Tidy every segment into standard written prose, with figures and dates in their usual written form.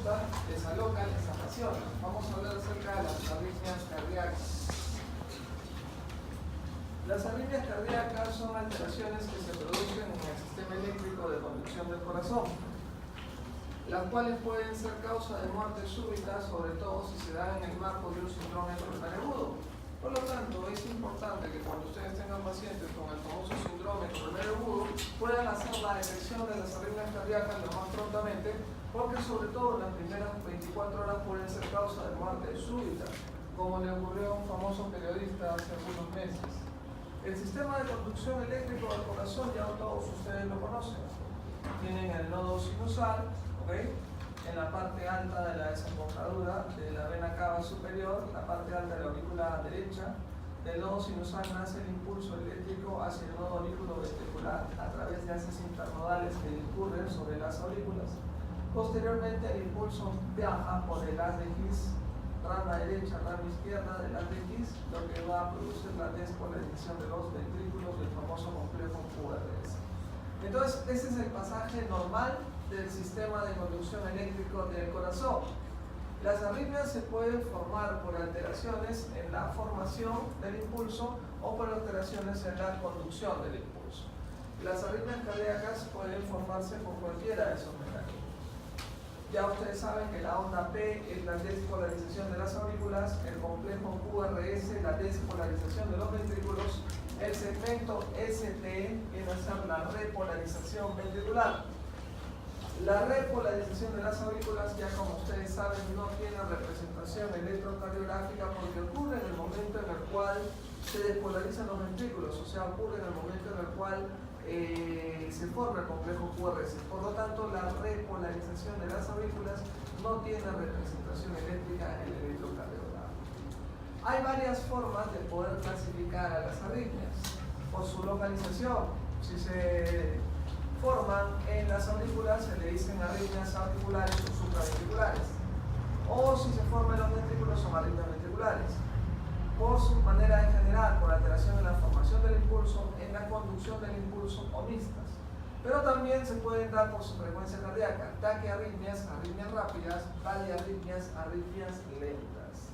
gusta, les aloca, les apasiona. Vamos a hablar acerca de las arritmias cardíacas. Las arritmias cardíacas son alteraciones que se producen en el sistema eléctrico de conducción del corazón, las cuales pueden ser causa de muerte súbita, sobre todo si se dan en el marco de un síndrome coronario agudo. Por lo tanto, es importante que cuando ustedes tengan pacientes con el famoso síndrome coronario agudo, puedan hacer la detección de las arritmias cardíacas lo más prontamente, porque sobre todo en las primeras 24 horas pueden ser causa de muerte súbita, como le ocurrió a un famoso periodista hace algunos meses. El sistema de conducción eléctrico del corazón ya todos ustedes lo conocen. Tienen el nodo sinusal, ¿okay? En la parte alta de la desembocadura de la vena cava superior, la parte alta de la aurícula derecha. Del nodo sinusal nace el impulso eléctrico hacia el nodo auriculoventricular a través de haces internodales que discurren sobre las aurículas. Posteriormente el impulso viaja por el haz de His, rama derecha, rama izquierda del haz de His, lo que va a producir la despolarización de los ventrículos del famoso complejo QRS. Entonces, ese es el pasaje normal del sistema de conducción eléctrico del corazón. Las arritmias se pueden formar por alteraciones en la formación del impulso o por alteraciones en la conducción del impulso. Las arritmias cardíacas pueden formarse por cualquiera de esos mecanismos. Ya ustedes saben que la onda P es la despolarización de las aurículas, el complejo QRS, la despolarización de los ventrículos, el segmento ST viene a ser la repolarización ventricular. La repolarización de las aurículas, ya como ustedes saben, no tiene representación electrocardiográfica porque ocurre en el momento en el cual se despolarizan los ventrículos, o sea, ocurre en el momento en el cual se forma el complejo QRS. Por lo tanto, la repolarización de las aurículas no tiene representación eléctrica en el electrocardiograma. Hay varias formas de poder clasificar a las arritmias por su localización. Si se forman en las aurículas, se le dicen arritmias auriculares o supraventriculares. O si se forman en los ventrículos, son arritmias ventriculares. Por su manera de generar, por alteración en la formación del impulso, en la conducción del impulso o mixtas. Pero también se pueden dar por su frecuencia cardíaca, taquiarritmias, arritmias rápidas, bradiarritmias, arritmias lentas.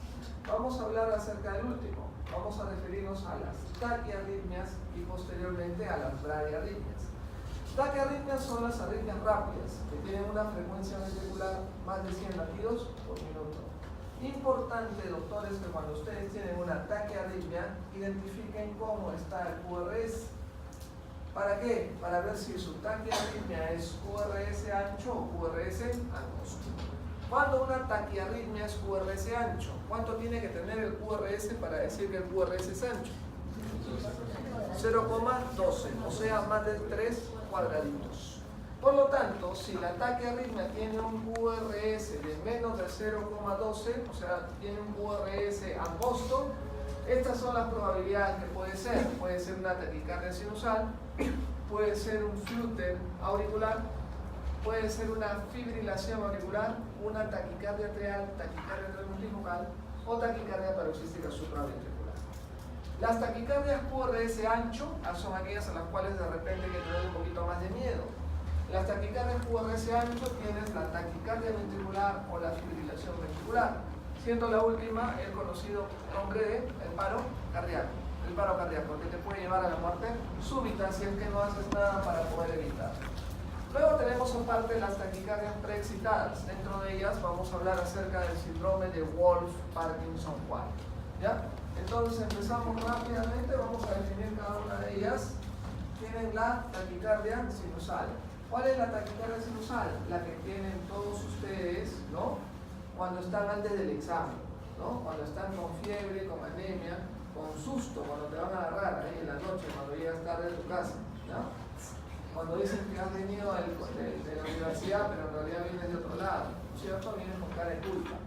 Vamos a hablar acerca del último. Vamos a referirnos a las taquiarritmias y posteriormente a las bradiarritmias. Taquiarritmias son las arritmias rápidas, que tienen una frecuencia ventricular más de 100 latidos por minuto. Importante, doctores, que cuando ustedes tienen una taquiarritmia, identifiquen cómo está el QRS. ¿Para qué? Para ver si su taquiarritmia es QRS ancho o QRS angosto. Cuando una taquiarritmia es QRS ancho, ¿cuánto tiene que tener el QRS para decir que el QRS es ancho? 0,12, o sea, más de 3 cuadraditos. Por lo tanto, si la taquiarritmia tiene un QRS de menos de 0,12, o sea, tiene un QRS angosto, estas son las probabilidades que puede ser. Puede ser una taquicardia sinusal, puede ser un flutter auricular, puede ser una fibrilación auricular, una taquicardia atrial, taquicardia transventricular o taquicardia paroxística supraventricular. Las taquicardias QRS ancho son aquellas a las cuales de repente hay que tener un poquito más de miedo. Las taquicardias QRS ancho tienes la taquicardia ventricular o la fibrilación ventricular, siendo la última el conocido nombre de el paro cardíaco. El paro cardíaco, que te puede llevar a la muerte súbita si es que no haces nada para poder evitar. Luego tenemos aparte las taquicardias preexcitadas. Dentro de ellas vamos a hablar acerca del síndrome de Wolff-Parkinson-White. ¿Ya? Entonces empezamos rápidamente, vamos a definir cada una de ellas. Tienen la taquicardia sinusal. ¿Cuál es la taquicardia sinusal? La que tienen todos ustedes, ¿no? Cuando están antes del examen, ¿no? Cuando están con fiebre, con anemia, con susto, cuando te van a agarrar ahí en la noche, cuando llegas tarde de tu casa, ¿no? Cuando dicen que has venido de la universidad, pero en realidad vienes de otro lado, ¿cierto? Vienes con cara de culpa.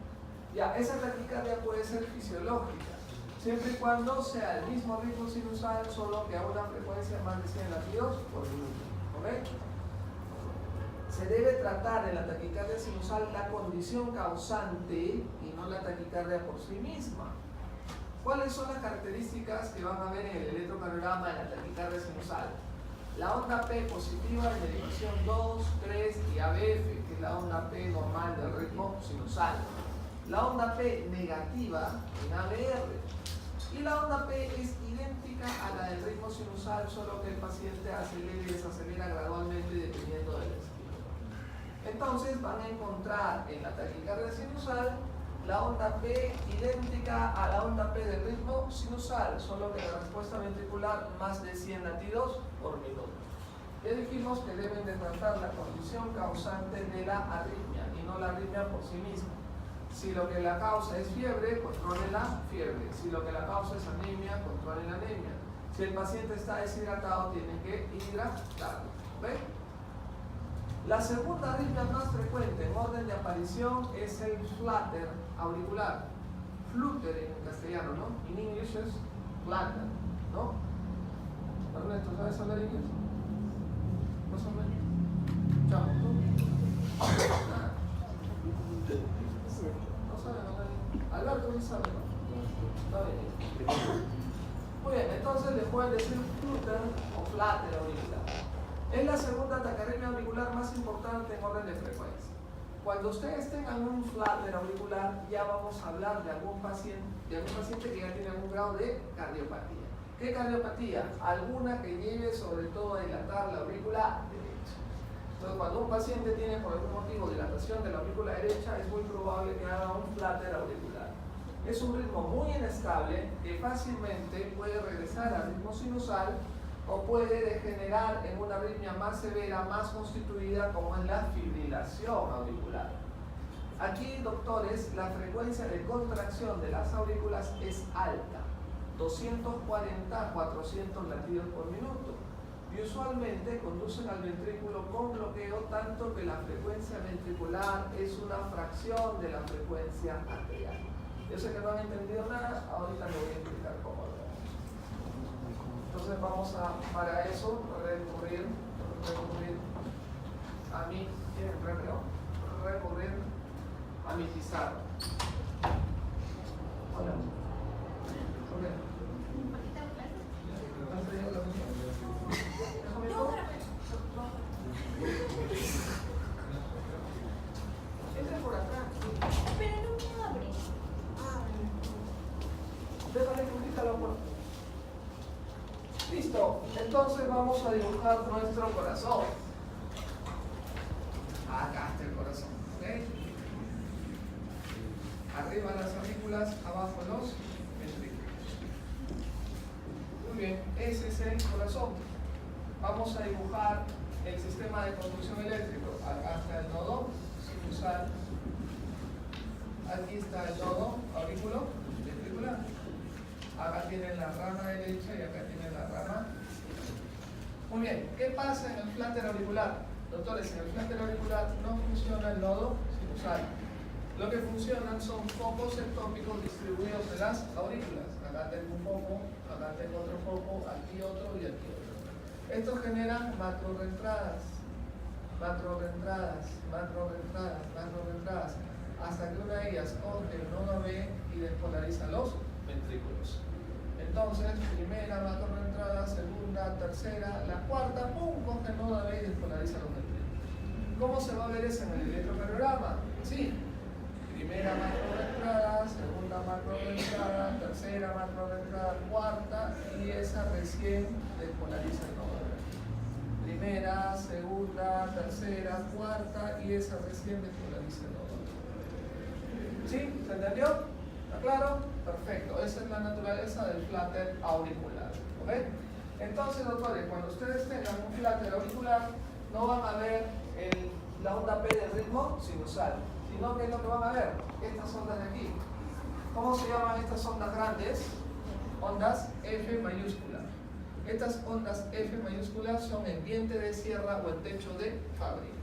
Ya, esa taquicardia puede ser fisiológica, siempre y cuando sea el mismo ritmo sinusal, solo que a una frecuencia más de 100 latidos por minuto. ¿Ok? Se debe tratar en la taquicardia sinusal la condición causante y no la taquicardia por sí misma. ¿Cuáles son las características que van a ver en el electrocardiograma de la taquicardia sinusal? La onda P positiva en derivación 2, 3 y ABF, que y la onda P normal del ritmo sinusal. La onda P negativa en ABR. Y la onda P es idéntica a la del ritmo sinusal, solo que el paciente acelera y desacelera gradualmente dependiendo del estilo. Entonces van a encontrar en la taquicardia sinusal la onda P idéntica a la onda P del ritmo sinusal, solo que la respuesta ventricular más de 100 latidos por minuto. Ya dijimos que deben de tratar la condición causante de la arritmia y no la arritmia por sí misma. Si lo que la causa es fiebre, controle la fiebre. Si lo que la causa es anemia, controle la anemia. Si el paciente está deshidratado, tiene que hidratarlo. ¿Ve? La segunda arritmia más frecuente en orden de aparición es el flutter auricular. Flutter en castellano, ¿no? En inglés es flutter, ¿no? Ernesto, ¿sabes hablar inglés? ¿No sabes? Chao, ¿no? Nada. No sabe hablar inglés. Alberto sí sabe, ¿no? Está bien. Muy bien, entonces le pueden decir flutter o flutter auricular. Es la segunda taquicardia auricular más importante en orden de frecuencia. Cuando ustedes tengan un flutter auricular, ya vamos a hablar de algún paciente que ya tiene algún grado de cardiopatía. ¿Qué cardiopatía? Alguna que lleve sobre todo a dilatar la aurícula derecha. Entonces, cuando un paciente tiene por algún motivo dilatación de la aurícula derecha, es muy probable que haga un flutter auricular. Es un ritmo muy inestable que fácilmente puede regresar al ritmo sinusal o puede degenerar en una arritmia más severa, más constituida, como es la fibrilación auricular. Aquí, doctores, la frecuencia de contracción de las aurículas es alta, 240 a 400 latidos por minuto, y usualmente conducen al ventrículo con bloqueo, tanto que la frecuencia ventricular es una fracción de la frecuencia arterial. Yo sé que no han entendido nada, ahorita les voy a explicar cómo lo hacemos. Entonces vamos a, para eso, recurrir a mi, ¿tienen recreo? Recurrir a mi pizarra. Hola. ¿Por qué? ¿Has traído la misma? Déjame todo. Entra por acá. Pero no me abre. Déjale que quita la puerta. Listo, entonces vamos a dibujar nuestro corazón. Acá está el corazón, ¿ok? Arriba las aurículas, abajo los ventrículos. Muy bien, ese es el corazón. Vamos a dibujar el sistema de conducción eléctrico. Acá está el nodo sinusal. Aquí está el nodo aurículo ventricular. Acá tienen la rama derecha y acá tienen la rama izquierda. Muy bien, ¿qué pasa en el flutter auricular? Doctores, en el flutter auricular no funciona el nodo sinusal. Lo que funcionan son focos ectópicos distribuidos en las aurículas. Acá tengo un foco, acá tengo otro foco, aquí otro y aquí otro. Estos generan macrorreentradas, hasta que una de ellas coge el nodo B y despolariza los ventrículos. Entonces, primera macrorreentrada, segunda, tercera, la cuarta, ¡pum!, coge el nodo B y despolariza los ventrículos. ¿Cómo se va a ver eso en el electrocardiograma? Sí, primera macrorreentrada, segunda macrorreentrada, tercera macrorreentrada, cuarta, y esa recién despolariza el nodo B. Primera, segunda, tercera, cuarta, y esa recién despolariza el nodo B. ¿Sí? ¿Se entendió? ¿Está claro? Perfecto. Esa es la naturaleza del flutter auricular. ¿Ok? Entonces, doctores, cuando ustedes tengan un flutter auricular, no van a ver la onda P del ritmo sinusal, sino que es lo que van a ver, estas ondas de aquí. ¿Cómo se llaman estas ondas grandes? Ondas F mayúscula. Estas ondas F mayúsculas son en diente de sierra o en techo de fábrica.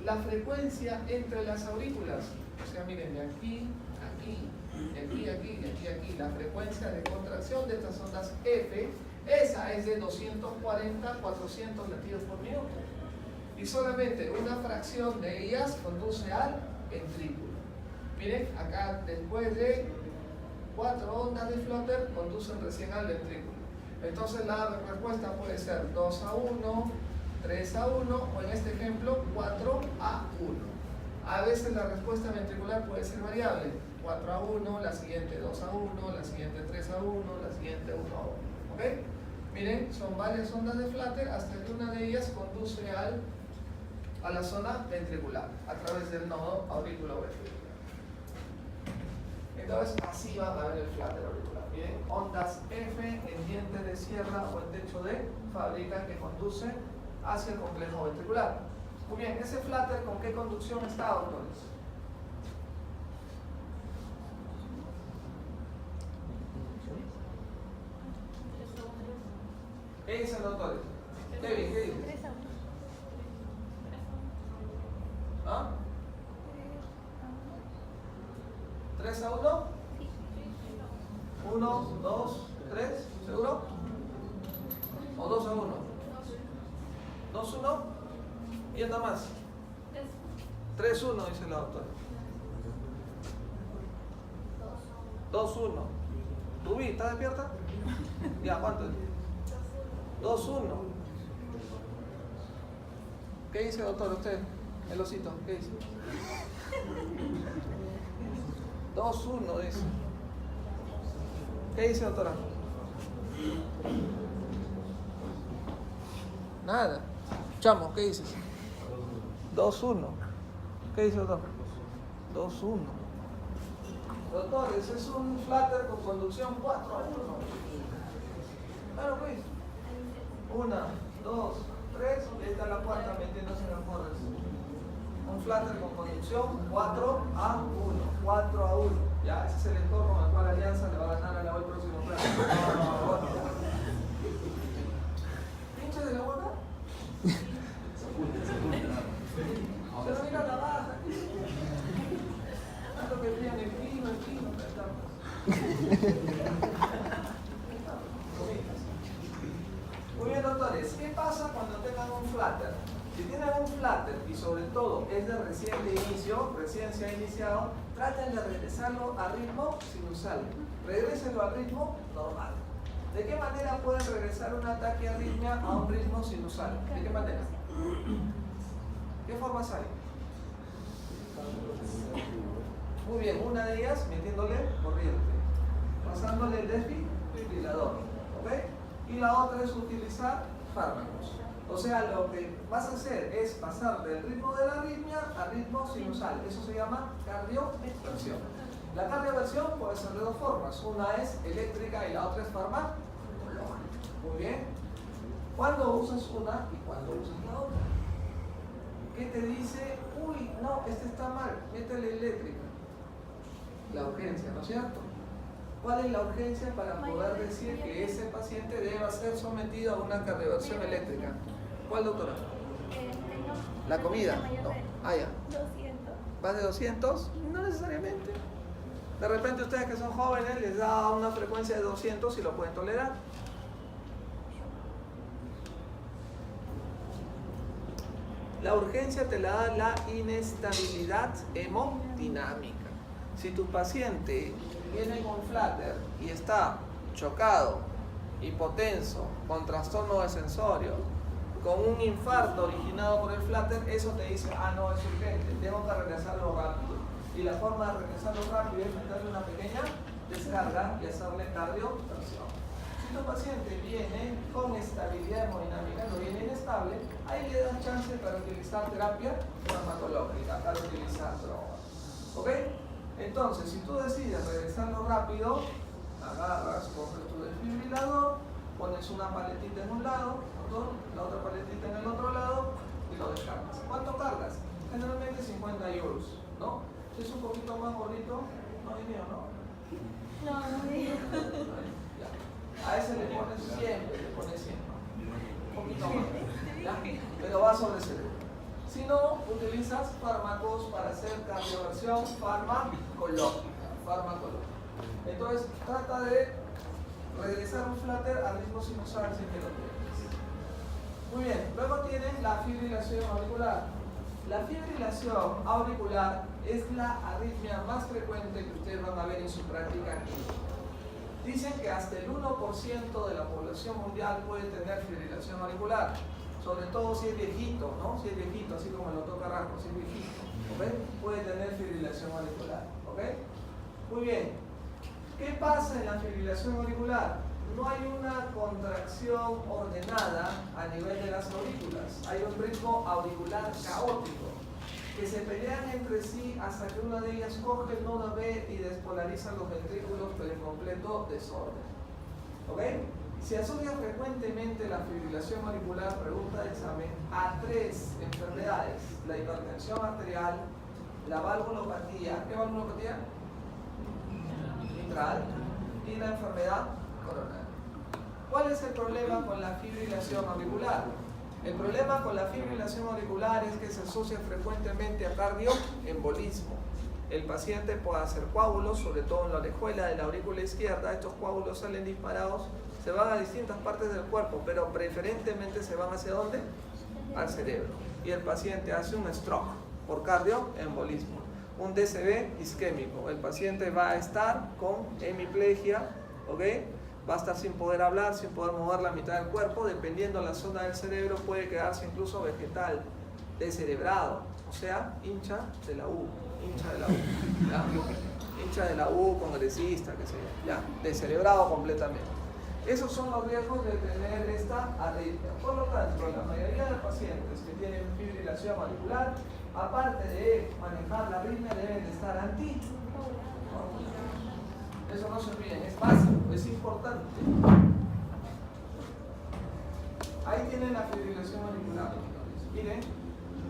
La frecuencia entre las aurículas, o sea, miren, de aquí, aquí, de aquí, la frecuencia de contracción de estas ondas F, esa es de 240 a 400 latidos por minuto. Y solamente una fracción de ellas conduce al ventrículo. Miren, acá después de 4 ondas de flutter conducen recién al ventrículo. Entonces la respuesta puede ser 2 a 1, 3-1 o en este ejemplo 4-1. A veces la respuesta ventricular puede ser variable, 4-1, la siguiente 2-1, la siguiente 3-1, la siguiente 1-1. ¿Ok? Miren, son varias ondas de flutter hasta que una de ellas conduce a la zona ventricular a través del nodo auriculoventricular. Entonces así va a ver el flutter auricular. Miren, ondas F en diente de sierra o en techo de fábrica que conduce hacia el complejo ventricular. Muy bien, ese flutter, ¿con qué conducción está, doctores? ¿Qué dicen, doctores? Kevin, ¿qué dices? ¿Ah? 3-1. 1, 2, 3, ¿seguro? ¿O 2-1? 2-1. ¿Y anda más? 3-1, dice la doctora. 2-1. Rubí, ¿está despierta? Ya, ¿cuánto? 2-1. ¿Qué dice, doctor, usted? El osito, ¿qué dice? 2-1, dice. ¿Qué dice, doctora? Nada. Chamo, ¿qué dices? 2-1. ¿Qué dice, doctor? 2-1. Doctor, ese es un flutter con conducción 4-1. Claro, pues. 1, 2, 3, y ahí está la cuarta metiéndose en el forest. Un flutter con conducción 4-1. 4-1. Ya, ese es el entorno con el cual Alianza le va a ganar a la el próximo flutter. ¿Pinche de la boca? Pero mira la baja. Tanto que brillan el pino, Muy bien, doctores, ¿qué pasa cuando tengan un flutter? Si tienen un flutter y sobre todo es de reciente inicio, recién se ha iniciado, traten de regresarlo a ritmo sinusal. Regrésenlo al ritmo normal. ¿De qué manera pueden regresar un ataque arritmia a un ritmo sinusal? ¿De qué manera? ¿Qué formas hay? Muy bien, una de ellas metiéndole corriente, pasándole el desfibrilador, ¿ok? Y la otra es utilizar fármacos. O sea, lo que vas a hacer es pasar del ritmo de la arritmia a ritmo sinusal. Eso se llama cardioversión. La cardioversión puede ser de dos formas. Una es eléctrica y la otra es farmacológica. Muy bien. ¿Cuándo usas una y cuándo usas la otra? ¿Qué te dice? Uy, no, este está mal, métele eléctrica. La urgencia, ¿no es cierto? ¿Cuál es la urgencia para poder decir que ese paciente deba ser sometido a una cardioversión eléctrica? ¿Cuál, doctora? La comida. No. Ah, ya. 200. ¿Vas de 200? No necesariamente. De repente ustedes que son jóvenes les da una frecuencia de 200 y lo pueden tolerar. La urgencia te la da la inestabilidad hemodinámica. Si tu paciente viene con flutter y está chocado, hipotenso, con trastorno de sensorio, con un infarto originado por el flutter, eso te dice, ah, no, es urgente, tengo que regresarlo rápido. Y la forma de regresarlo rápido es meterle una pequeña descarga y hacerle cardioversión. Si tu paciente viene con estabilidad hemodinámica, no viene inestable, ahí le das chance para utilizar terapia farmacológica, para utilizar drogas. ¿Ok? Entonces, si tú decides regresarlo rápido, agarras, coges tu desfibrilador, pones una paletita en un lado, la otra paletita en el otro lado y lo descargas. ¿Cuánto cargas? Generalmente 50 euros, ¿no? Si es un poquito más bonito, no hay dinero, ¿no? No, no digo. A ese le pones 100, le pones 100, un poquito más, ¿ya? Pero va sobre seguro. Si no, utilizas fármacos para hacer cardioversión farmacológica. Entonces, trata de regresar un flutter al ritmo sinusal sin que lo tienes. Muy bien, luego tienes la fibrilación auricular. La fibrilación auricular es la arritmia más frecuente que ustedes van a ver en su práctica clínica. Dicen que hasta el 1% de la población mundial puede tener fibrilación auricular. sobre todo si es viejito, ¿no? Si es viejito, así como el doctor Carrasco, si es viejito, ¿ok? Puede tener fibrilación auricular, ¿ok? Muy bien. ¿Qué pasa en la fibrilación auricular? No hay una contracción ordenada a nivel de las aurículas. Hay un ritmo auricular caótico, que se pelean entre sí hasta que una de ellas coge el nodo B y despolariza los ventrículos, pero en completo desorden. ¿Ok? Se asocia frecuentemente la fibrilación auricular, pregunta de examen, a 3 enfermedades: la hipertensión arterial, la valvulopatía, ¿qué valvulopatía? Mitral, y la enfermedad coronaria. ¿Cuál es el problema con la fibrilación auricular? El problema con la fibrilación auricular es que se asocia frecuentemente a cardioembolismo. El paciente puede hacer coágulos, sobre todo en la orejuela de la aurícula izquierda. Estos coágulos salen disparados, se van a distintas partes del cuerpo, pero preferentemente se van ¿hacia dónde? Al cerebro. Y el paciente hace un stroke por cardioembolismo, un DCB isquémico. El paciente va a estar con hemiplegia, ¿ok? Va a estar sin poder hablar, sin poder mover la mitad del cuerpo. Dependiendo de la zona del cerebro, puede quedarse incluso vegetal, descerebrado, o sea, hincha de la U, ¿ya? Hincha de la U, congresista, qué sé yo, ya, descerebrado completamente. Esos son los riesgos de tener esta arritmia. Por lo tanto, la mayoría de pacientes que tienen fibrilación auricular, aparte de manejar la arritmia, deben de estar anti. Eso no se olviden, es básico, es importante. Ahí tienen la fibrilación auricular. Miren,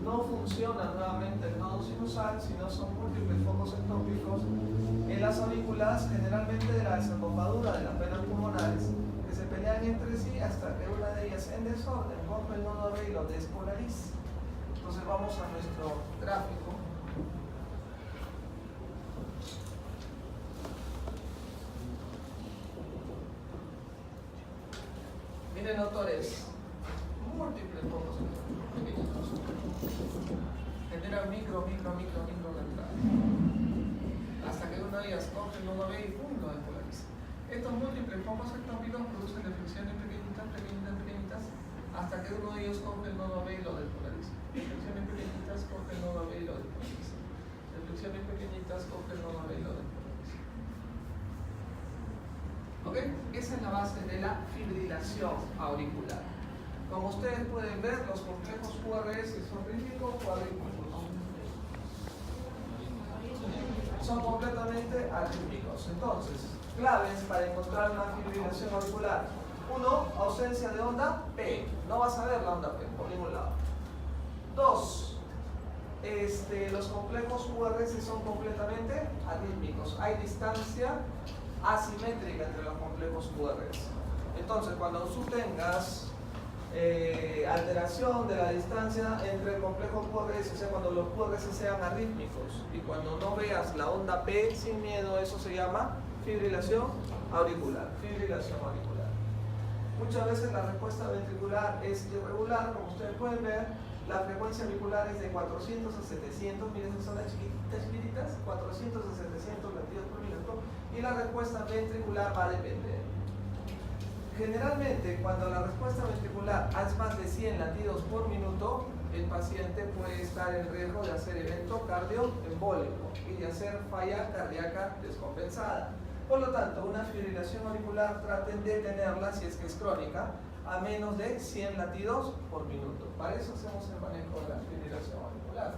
no funciona nuevamente el nodo sinusal, sino son múltiples focos ectópicos en las aurículas, generalmente de la desembocadura de las venas pulmonares, que se pelean entre sí hasta que una de ellas en desorden rompe el nodo B y lo despolariza. Entonces vamos a nuestro gráfico. Miren, doctores, múltiples focos pequeñitos generan micro entrada, hasta que una de ellas coge el nodo B y pum, lo despolariza. Estos múltiples focos ectópicos producen deflexiones pequeñitas, hasta que uno de ellos coge el nodo B y lo despolariza. Deflexiones pequeñitas, coge el nodo B y lo despolariza. Deflexiones pequeñitas, coge el nodo B y lo despolariza. ¿Ok? Esa es la base de la fibrilación auricular. Como ustedes pueden ver, los complejos QRS son rítmicos o arrítmicos. Son completamente arrítmicos. Entonces, claves para encontrar una fibrilación auricular. 1. Ausencia de onda P. No vas a ver la onda P por ningún lado. 2. Los complejos QRS son completamente arrítmicos. Hay distancia asimétrica entre los complejos QRS. Entonces, cuando tú tengas alteración de la distancia entre el complejo QRS, o sea, cuando los QRS sean arrítmicos, y cuando no veas la onda P sin miedo, eso se llama fibrilación auricular. Fibrilación auricular. Muchas veces la respuesta ventricular es irregular, como ustedes pueden ver. La frecuencia auricular es de 400 a 700, miren, son las chiquititas, 400 a 700 latidos por minuto, y la respuesta ventricular va a depender. Generalmente, cuando la respuesta ventricular es más de 100 latidos por minuto, el paciente puede estar en riesgo de hacer evento cardioembólico y de hacer falla cardíaca descompensada. Por lo tanto, una fibrilación auricular traten de tenerla, si es que es crónica, a menos de 100 latidos por minuto. Para eso hacemos el manejo de la fibrilación auricular.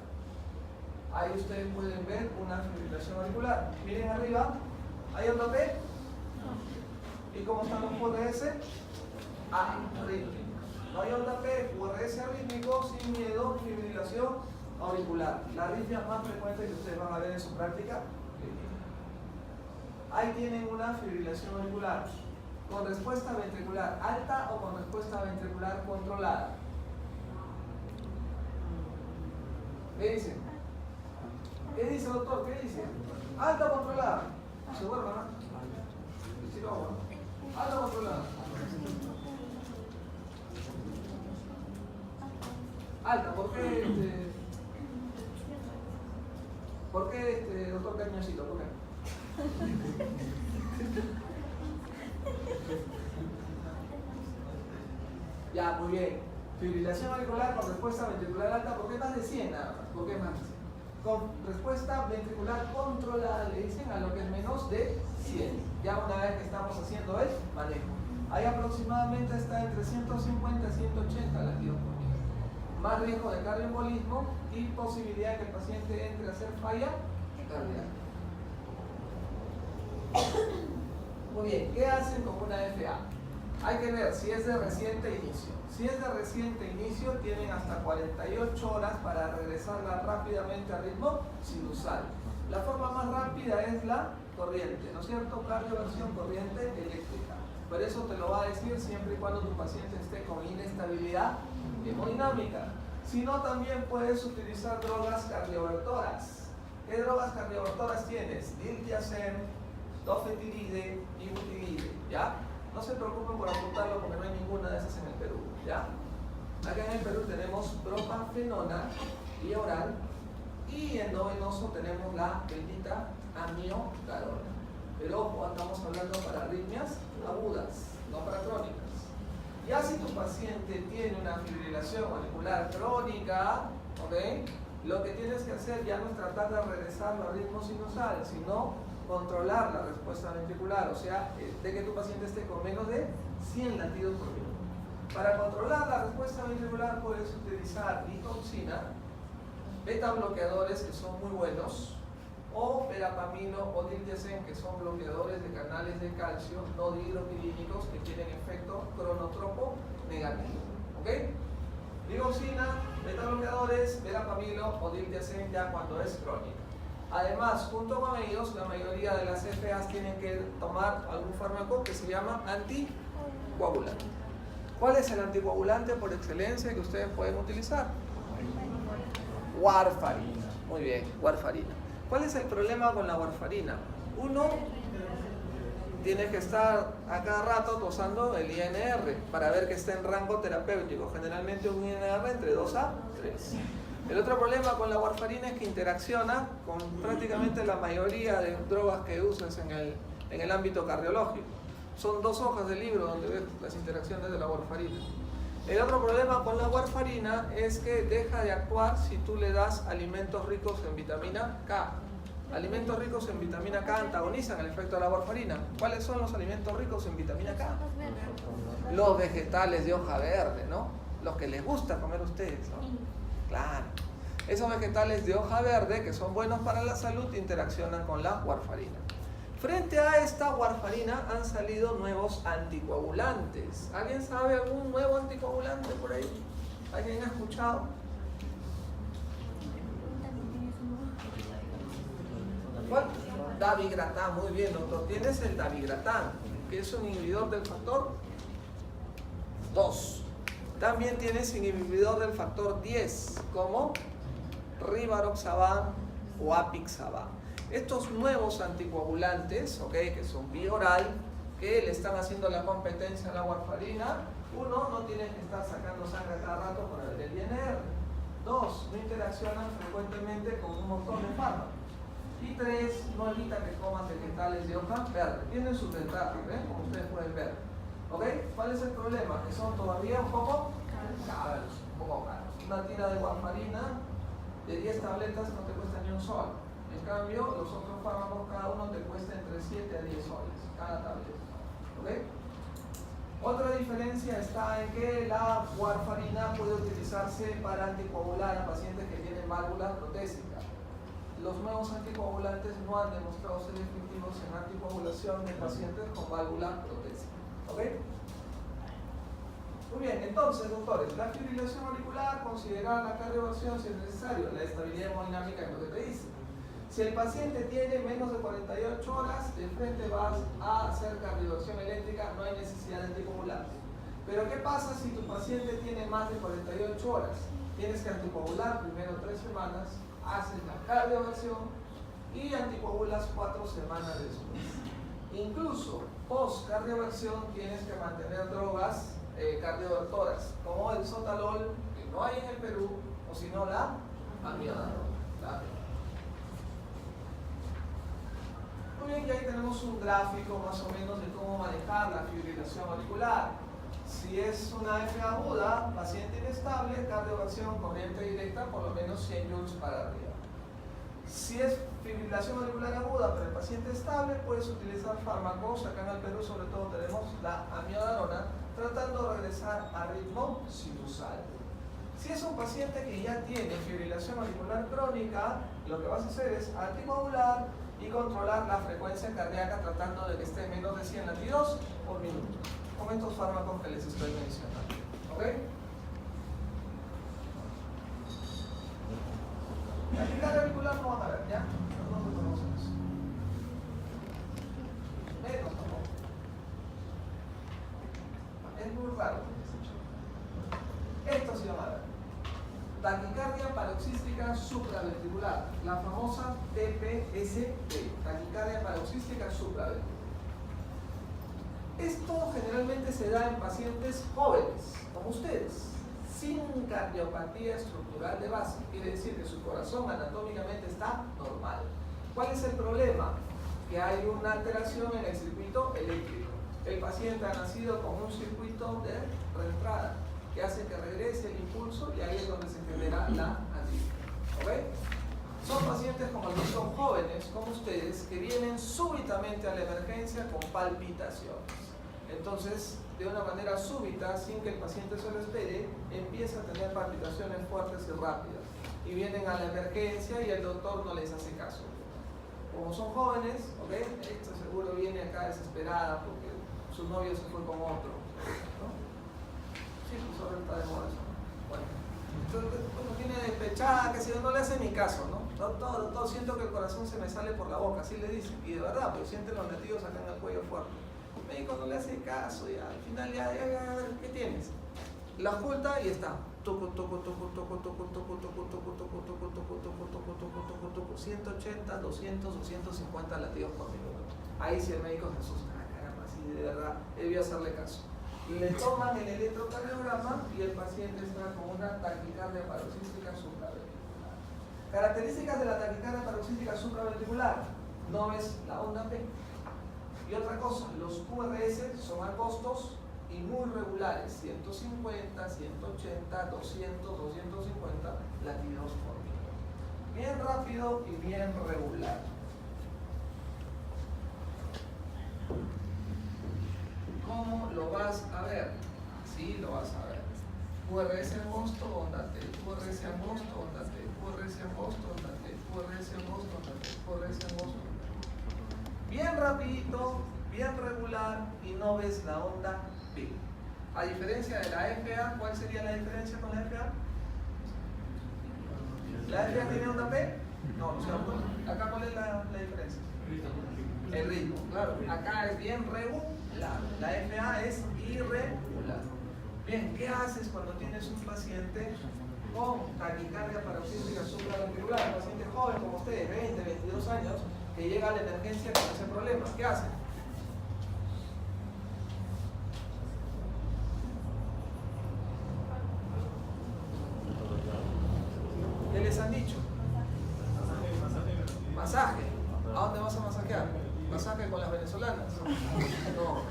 Ahí ustedes pueden ver una fibrilación auricular. Miren arriba, ¿hay onda P? ¿Y cómo están los QRS? Arrítmicos. No hay onda P, QRS arrítmico, sin miedo, fibrilación auricular. La arritmia más frecuente que ustedes van a ver en su práctica. Ahí tienen una fibrilación auricular con respuesta ventricular alta o con respuesta ventricular controlada. ¿Qué dice? ¿Qué dice, doctor? ¿Qué dice? Alta o controlada. ¿Seguro, no? Sí, no. Alta o controlada. Alta. ¿Por qué, doctor Cañoncito? ¿Por qué? Ya, muy bien. Fibrilación auricular con respuesta ventricular alta, ¿por qué más de 100 nada más? ¿Por qué más de 100? Con respuesta ventricular controlada, le dicen a lo que es menos de 100. Ya una vez que estamos haciendo el manejo. Ahí aproximadamente está entre 150 y 180 latidos por minuto. Más riesgo de cardioembolismo y posibilidad de que el paciente entre a hacer falla cardíaca. Muy bien, ¿qué hacen con una FA? Hay que ver si es de reciente inicio. Si es de reciente inicio, tienen hasta 48 horas para regresarla rápidamente a ritmo sinusal. La forma más rápida es la corriente, ¿no es cierto? Cardioversión corriente eléctrica. Por eso te lo va a decir siempre y cuando tu paciente esté con inestabilidad hemodinámica. Si no, también puedes utilizar drogas cardiovertoras. ¿Qué drogas cardiovertoras tienes? Diltiazem, dofetilide y butilide, ¿ya? No se preocupen por apuntarlo porque no hay ninguna de esas en el Perú, ¿ya? Acá en el Perú tenemos propafenona y oral, y en no venoso tenemos la bendita amiodarona. Pero ojo, estamos hablando para arritmias agudas, no para crónicas. Ya si tu paciente tiene una fibrilación auricular crónica, ¿ok? Lo que tienes que hacer ya no es tratar de regresarlo a ritmo sinusal, sino controlar la respuesta ventricular, o sea, de que tu paciente esté con menos de 100 latidos por minuto. Para controlar la respuesta ventricular puedes utilizar digoxina, beta bloqueadores que son muy buenos, o verapamino o diltiazem que son bloqueadores de canales de calcio no dihidropirínicos que tienen efecto cronotropo negativo. ¿Ok? Digoxina, beta bloqueadores, verapamino o diltiazem ya cuando es crónica. Además, junto con ellos, la mayoría de las FAs tienen que tomar algún fármaco que se llama anticoagulante. ¿Cuál es el anticoagulante por excelencia que ustedes pueden utilizar? Warfarina. Muy bien, warfarina. ¿Cuál es el problema con la warfarina? Uno, tienes que estar a cada rato tosando el INR para ver que esté en rango terapéutico. Generalmente un INR entre 2 a 3. El otro problema con la warfarina es que interacciona con prácticamente la mayoría de drogas que usas en el ámbito cardiológico. Son 2 hojas del libro donde ves las interacciones de la warfarina. El otro problema con la warfarina es que deja de actuar si tú le das alimentos ricos en vitamina K. Alimentos ricos en vitamina K antagonizan el efecto de la warfarina. ¿Cuáles son los alimentos ricos en vitamina K? Los vegetales de hoja verde, ¿no? Los que les gusta comer a ustedes, ¿no? Claro. Esos vegetales de hoja verde que son buenos para la salud interaccionan con la warfarina. Frente a esta warfarina han salido nuevos anticoagulantes. ¿Alguien sabe algún nuevo anticoagulante por ahí? ¿Alguien ha escuchado? ¿Cuál? Dabigatran, muy bien, doctor. Tienes el dabigatran, que es un inhibidor del factor 2. También tienes inhibidor del factor 10, como rivaroxaban o apixaban. Estos nuevos anticoagulantes, ¿okay? Que son vía oral, que le están haciendo la competencia a la warfarina. 1, no tienes que estar sacando sangre cada rato para ver el INR. 2, no interaccionan frecuentemente con un montón de fármacos. Y 3, no evita que coman vegetales de hoja verde. Tienen sus ventajas, ¿eh? Como ustedes pueden ver. ¿Ok? ¿Cuál es el problema? Que son todavía un poco caros, un poco caros. Una tira de warfarina de 10 tabletas no te cuesta ni un sol. En cambio, los otros fármacos, cada uno te cuesta entre 7 a 10 soles, cada tableta. ¿Ok? Otra diferencia está en que la warfarina puede utilizarse para anticoagular a pacientes que tienen válvulas protésicas. Los nuevos anticoagulantes no han demostrado ser efectivos en anticoagulación de pacientes con válvula protésica. ¿Ok? Muy bien, entonces, doctores, la fibrilación auricular, considerar la cardioversión si es necesario, la estabilidad hemodinámica es lo que te dice. Si el paciente tiene menos de 48 horas, de frente vas a hacer cardioversión eléctrica, no hay necesidad de anticoagulante. Pero ¿qué pasa si tu paciente tiene más de 48 horas? Tienes que anticoagular primero 3 semanas, haces la cardioversión y anticoagulas 4 semanas después. Incluso post-cardioversión tienes que mantener drogas cardiovertoras, como el sotalol, que no hay en el Perú, o si no la amiodarona. Muy bien, y ahí tenemos un gráfico más o menos de cómo manejar la fibrilación auricular. Si es una FA aguda, paciente inestable, cardioversión, corriente directa, por lo menos 100 joules para arriba. Si es fibrilación auricular aguda, pero el paciente estable, puedes utilizar fármacos. Acá en el Perú sobre todo tenemos la amiodarona, tratando de regresar a ritmo sinusal. Si es un paciente que ya tiene fibrilación auricular crónica, lo que vas a hacer es anticoagular y controlar la frecuencia cardíaca tratando de que esté menos de 100 latidos por minuto, con estos fármacos que les estoy mencionando. ¿Ok? La taquicardia auricular no van a ver, ¿ya? No reconocen eso. Menos tampoco. Es muy raro. Esto sí van a ver. Taquicardia paroxística supraventricular, la famosa TPST, taquicardia paroxística supraventricular. Esto generalmente se da en pacientes jóvenes, como ustedes, sin cardiopatía estructural de base, quiere decir que su corazón anatómicamente está normal. ¿Cuál es el problema? Que hay una alteración en el circuito eléctrico. El paciente ha nacido con un circuito de reentrada que hace que regrese el impulso y ahí es donde se genera la arritmia. ¿Ok? Son pacientes como los que son jóvenes, como ustedes, que vienen súbitamente a la emergencia con palpitaciones. Entonces, de una manera súbita, sin que el paciente se lo espere, empieza a tener palpitaciones fuertes y rápidas. Y vienen a la emergencia y el doctor no les hace caso. Como son jóvenes, ¿ok? Esta seguro viene acá desesperada porque su novio se fue con otro, ¿no? Sí, pues ahora está de moda eso. Bueno, entonces uno viene despechada, que si no le hace ni caso, ¿no? Todo, siento que el corazón se me sale por la boca, así le dicen. Y de verdad, pues sienten los latidos acá en el cuello fuerte. El médico no le hace caso, ya, al final ya, ¿qué tienes? La oculta y está. 180, 200 o 150 latidos por minuto. Ahí sí el médico se asusta, caramba, sí, de verdad, debió hacerle caso. Le toman el electrocardiograma y el paciente está con una taquicardia paroxística supraventricular. Características de la taquicardia paroxística supraventricular: no ves la onda P. Y otra cosa, los QRS son angostos y muy regulares, 150, 180, 200, 250 latidos por minuto. Bien rápido y bien regular. ¿Cómo lo vas a ver? Sí, lo vas a ver. QRS angosto, onda T, QRS angosto, onda T, QRS angosto, onda T, QRS angosto, onda T, QRS angosto, onda T. Bien rapidito, bien regular y no ves la onda P. A diferencia de la FA, ¿cuál sería la diferencia con la FA? ¿La FA tiene onda P? No, no sé. ¿Acá cuál es la diferencia? El ritmo, claro. Acá es bien regular. La FA es irregular. Bien, ¿qué haces cuando tienes un paciente con taquicardia paroxística supraventricular? Un paciente joven como ustedes, 20, 22 años, que llega a la emergencia con ese problema. ¿Qué hacen? ¿Qué les han dicho? Masaje. ¿A dónde vas a masajear? ¿Masaje con las venezolanas? No.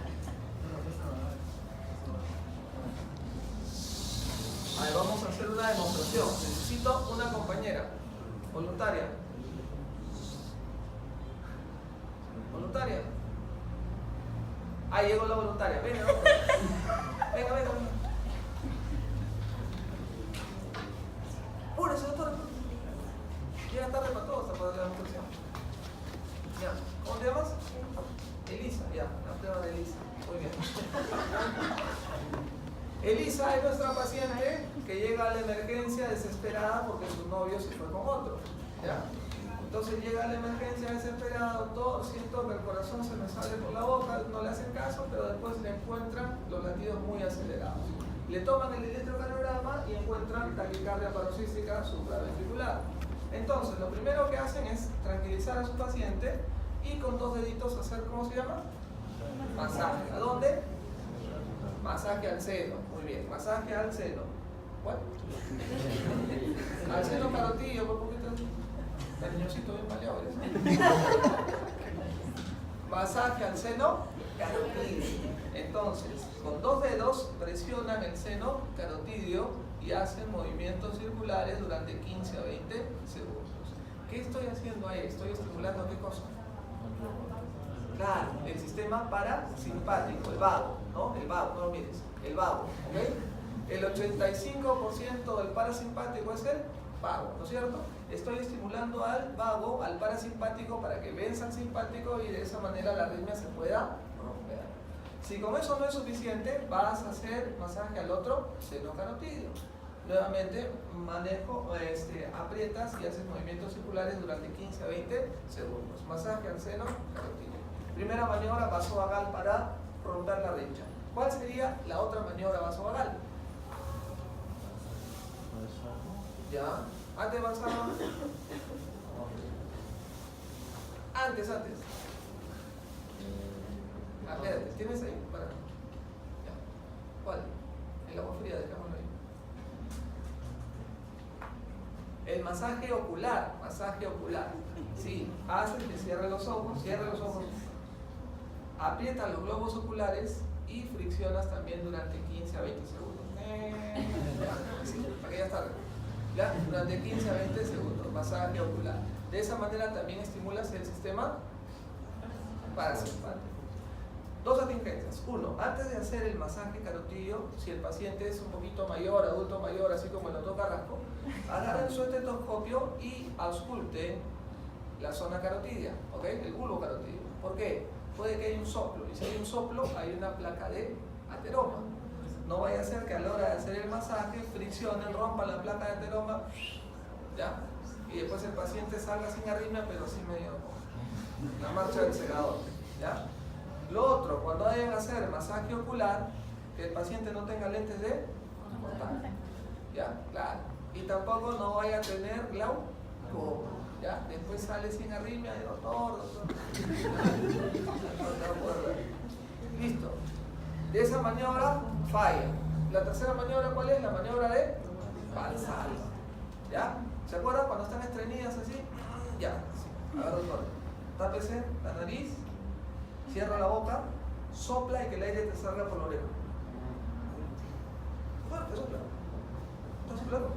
A ver, vamos a hacer una demostración. Necesito una compañera voluntaria. ¿Voluntaria? Ahí llegó la voluntaria. Venga, venga. Púrese, doctor. Llega tarde para todos para la demostración. Ya. ¿Cómo te llamas? Elisa, ya. La prueba de Elisa. Muy bien. Elisa es nuestra paciente que llega a la emergencia desesperada porque su novio se fue con otro. ¿Ya? Entonces llega a la emergencia desesperada, doctor, siento que el corazón se me sale por la boca, no le hacen caso, pero después le encuentran los latidos muy acelerados. Le toman el electrocardiograma y encuentran taquicardia paroxística supraventricular. Entonces, lo primero que hacen es tranquilizar a su paciente y con 2 deditos hacer, ¿cómo se llama? Masaje. ¿A dónde? Masaje al seno. Muy bien, masaje al seno. ¿Cuál? Al seno carotillo, por poquito. Cariñosito bien maleable. Masaje al seno carotidio. Entonces, con 2 dedos presionan el seno carotidio y hacen movimientos circulares durante 15 a 20 segundos. ¿Qué estoy haciendo ahí? Estoy estimulando ¿qué cosa? Claro, el sistema parasimpático, el vago, ¿no? El vago, no lo mires, el vago, ¿ok? El 85% del parasimpático es el vago, ¿no es cierto? Estoy estimulando al vago, al parasimpático, para que venza al simpático y de esa manera la arritmia se pueda romper. Si con eso no es suficiente, vas a hacer masaje al otro seno carotidio. Nuevamente, manejo, aprietas y haces movimientos circulares durante 15 a 20 segundos. Masaje al seno carotidio. Primera maniobra, vasovagal para romper la rincha. ¿Cuál sería la otra maniobra vasovagal? ¿Ya? ¿Antes avanzaba? Antes. Espérate, ¿tienes ahí? Para. Ya. ¿Cuál? El agua fría, dejámoslo ahí. El masaje ocular, sí, haces que cierre los ojos, aprieta los globos oculares y friccionas también durante 15 a 20 segundos. Sí, para que ya está. ¿Ya? Durante 15 a 20 segundos, masaje ocular. De esa manera también estimulas el sistema parasimpático. 2 atingencias. 1. Antes de hacer el masaje carotidio, si el paciente es un poquito mayor, adulto mayor, así como el doctor Carrasco, agarren su estetoscopio y ausculten la zona carotidia, ¿ok? El bulbo carotidio. ¿Por qué? Puede que haya un soplo, y si hay un soplo, hay una placa de ateroma. No vaya a ser que a la hora de hacer el masaje friccionen, rompan la placa de ateroma, ¿ya? Y después el paciente salga sin arritmia, pero así medio la marcha del segador, ¿ya? Lo otro, cuando vayan a hacer masaje ocular, que el paciente no tenga lentes de contacto, ¿ya? Claro. Y tampoco no vaya a tener glaucoma, ¿ya? Después sale sin arritmia y doctor. Listo. De esa maniobra falla. La tercera maniobra, ¿cuál es? La maniobra de Valsalva, ¿ya? ¿Se acuerdan cuando están estreñidas así? Ya, sí. Agarra el orden. Tápese la nariz, cierra la boca, sopla y que el aire te salga por la oreja. Fuerte, sopla. ¿Estás soplando?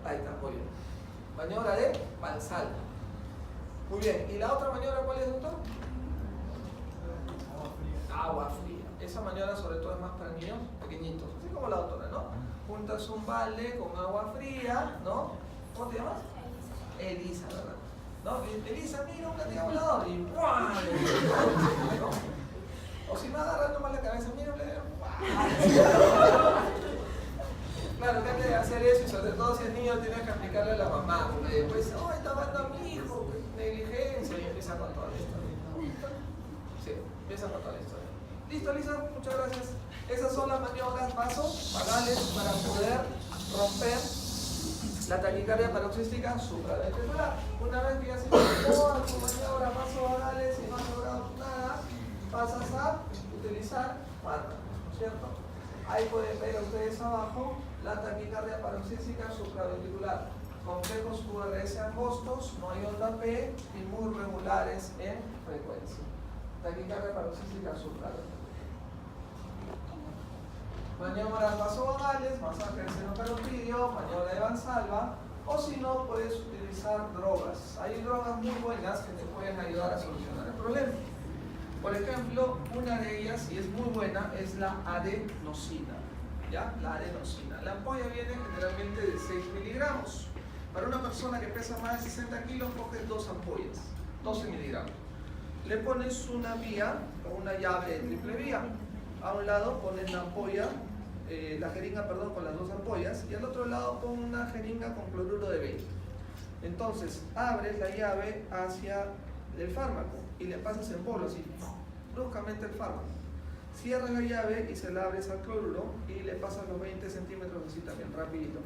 Ahí está, muy bien. Maniobra de Valsalva. Muy bien. ¿Y la otra maniobra cuál es, doctor? Agua fría. Esa maniobra sobre todo es más para niños pequeñitos, así como la doctora, ¿no? Juntas un balde con agua fría, ¿no? ¿Cómo te llamas? Elisa, ¿verdad? ¿No? Elisa, mira un platillo volador y ¡guau! ¿No? O si no agarras nomás la cabeza, mira, claro, que hay que hacer eso y sobre todo si es niño tienes que aplicarle a la mamá, porque después, ¡ay, está dando a mi hijo! Negligencia y empieza con toda la historia. Sí, empieza con toda la historia. Listo, Lisa, muchas gracias. Esas son las maniobras vasovagales para poder romper la taquicardia paroxística supraventricular. Una vez que ya se hizo todas tus maniobras vasovagales y no has logrado nada, pasas a utilizar fármacos, ¿no es cierto? Ahí pueden ver ustedes abajo la taquicardia paroxística supraventricular. Complejos QRS angostos, no hay onda P y muy regulares en frecuencia. Taquicardia paroxística supraventricular. Maniobras vasovagales, masaje del seno carotidio, maniobra de Valsalva, o si no, puedes utilizar drogas. Hay drogas muy buenas que te pueden ayudar a solucionar el problema. Por ejemplo, una de ellas, y es muy buena, es la adenosina. ¿Ya? La adenosina. La ampolla viene generalmente de 6 miligramos. Para una persona que pesa más de 60 kilos, coges 2 ampollas, 12 miligramos. Le pones una vía o una llave de triple vía. A un lado pones la ampolla, la jeringa, perdón, con las 2 ampollas, y al otro lado pon una jeringa con cloruro de 20. Entonces abres la llave hacia el fármaco y le pasas en polvo así, bruscamente el fármaco. Cierras la llave y se la abres al cloruro y le pasas los 20 centímetros así también, rapidito.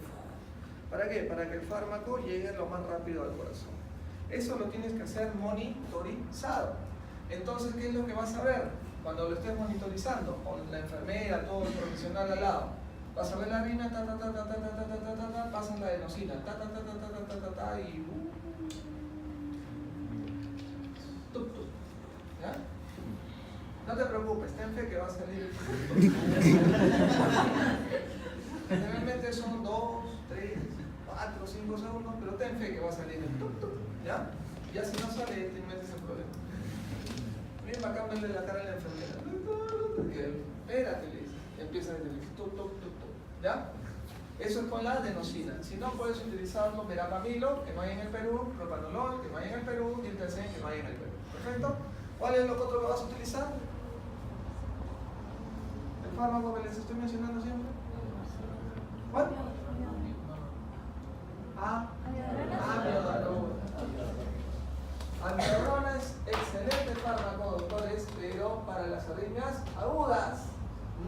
¿Para qué? Para que el fármaco llegue lo más rápido al corazón. Eso lo tienes que hacer monitorizado. Entonces, ¿qué es lo que vas a ver? Cuando lo estés monitorizando, con la enfermera, todo el profesional al lado, vas a ver la arritmia, pasan la adenosina, y No te preocupes, ten fe que va a salir. Generalmente son 2, 3, 4, 5 segundos, pero ten fe que va a salir el tuk tuk, ¿ya? Ya si no sale, te metes el problema. Bien bacán verle la cara a la enfermera. Y él, espérate, le dice. Empieza a decir tuk tuk tuk tuk, ¿ya? Eso es con la adenosina. Si no, puedes utilizarlo verapamilo, que no hay en el Perú, propanolol, que no hay en el Perú, y el TCN, que no hay en el Perú. ¿Perfecto? ¿Cuál es lo otro que vas a utilizar? ¿El fármaco que les estoy mencionando siempre? ¿Cuál? Amiodarona. Amiodarona es excelente fármaco, doctores, pero para las arritmias agudas.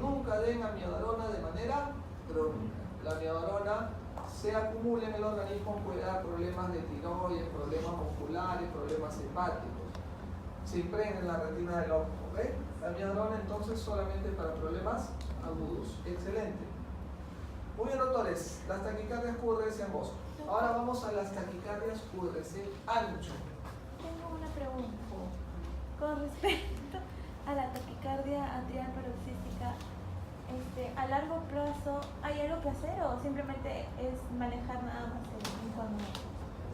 Nunca den amiodarona de manera crónica. La amiodarona se acumula en el organismo, puede dar problemas de tiroides, problemas musculares, problemas hepáticos. Se impregna en la retina del ojo, ¿ok? La amiodarona entonces solamente para problemas agudos. Excelente. Muy bien, doctores, las taquicardias QRS en voz. Ahora vamos a las taquicardias QRS ancho. Tengo una pregunta. Con respecto a la taquicardia atrial paroxística, a largo plazo, ¿hay algo que hacer o simplemente es manejar nada más el informe?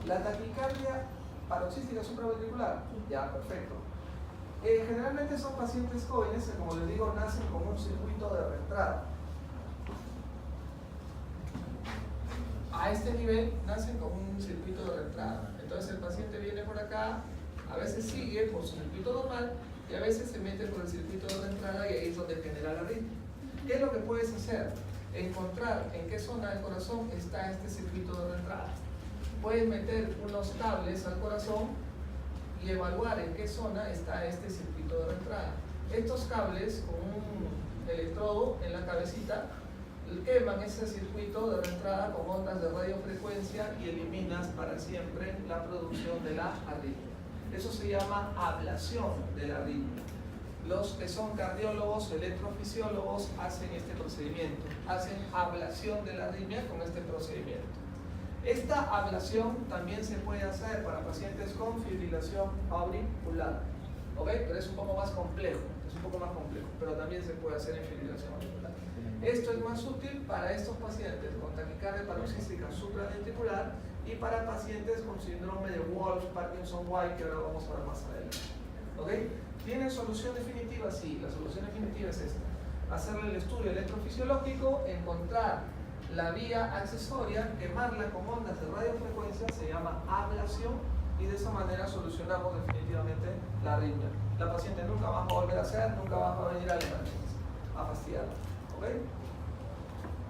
La taquicardia paroxística supraventricular, Sí. ya, perfecto. Generalmente son pacientes jóvenes que, como les digo, nacen con un circuito de reentrada. A este nivel nacen con un circuito de reentrada. Entonces el paciente viene por acá, a veces sigue por su circuito normal y a veces se mete por el circuito de reentrada y ahí es donde genera la arritmia. ¿Qué es lo que puedes hacer? Encontrar en qué zona del corazón está este circuito de reentrada. Puedes meter unos cables al corazón y evaluar en qué zona está este circuito de reentrada. Estos cables con un electrodo en la cabecita queman ese circuito de reentrada con ondas de radiofrecuencia y eliminas para siempre la producción de la arritmia. Eso se llama ablación de la arritmia. Los que son cardiólogos, electrofisiólogos hacen este procedimiento, hacen ablación de la arritmia con este procedimiento. Esta ablación también se puede hacer para pacientes con fibrilación auricular, ¿ok? Pero es un poco más complejo, pero también se puede hacer en fibrilación auricular. Esto es más útil para estos pacientes con taquicardia paroxística supraventricular y para pacientes con síndrome de Wolff, Parkinson-White, que ahora vamos a ver más adelante. ¿Ok? ¿Tiene solución definitiva? Sí, la solución definitiva es esta. Hacerle el estudio electrofisiológico, encontrar la vía accesoria, quemarla con ondas de radiofrecuencia, se llama ablación, y de esa manera solucionamos definitivamente la arritmia. La paciente nunca más va a volver a hacer, nunca más va a venir a la emergencia a fastidiarla. ¿Ok?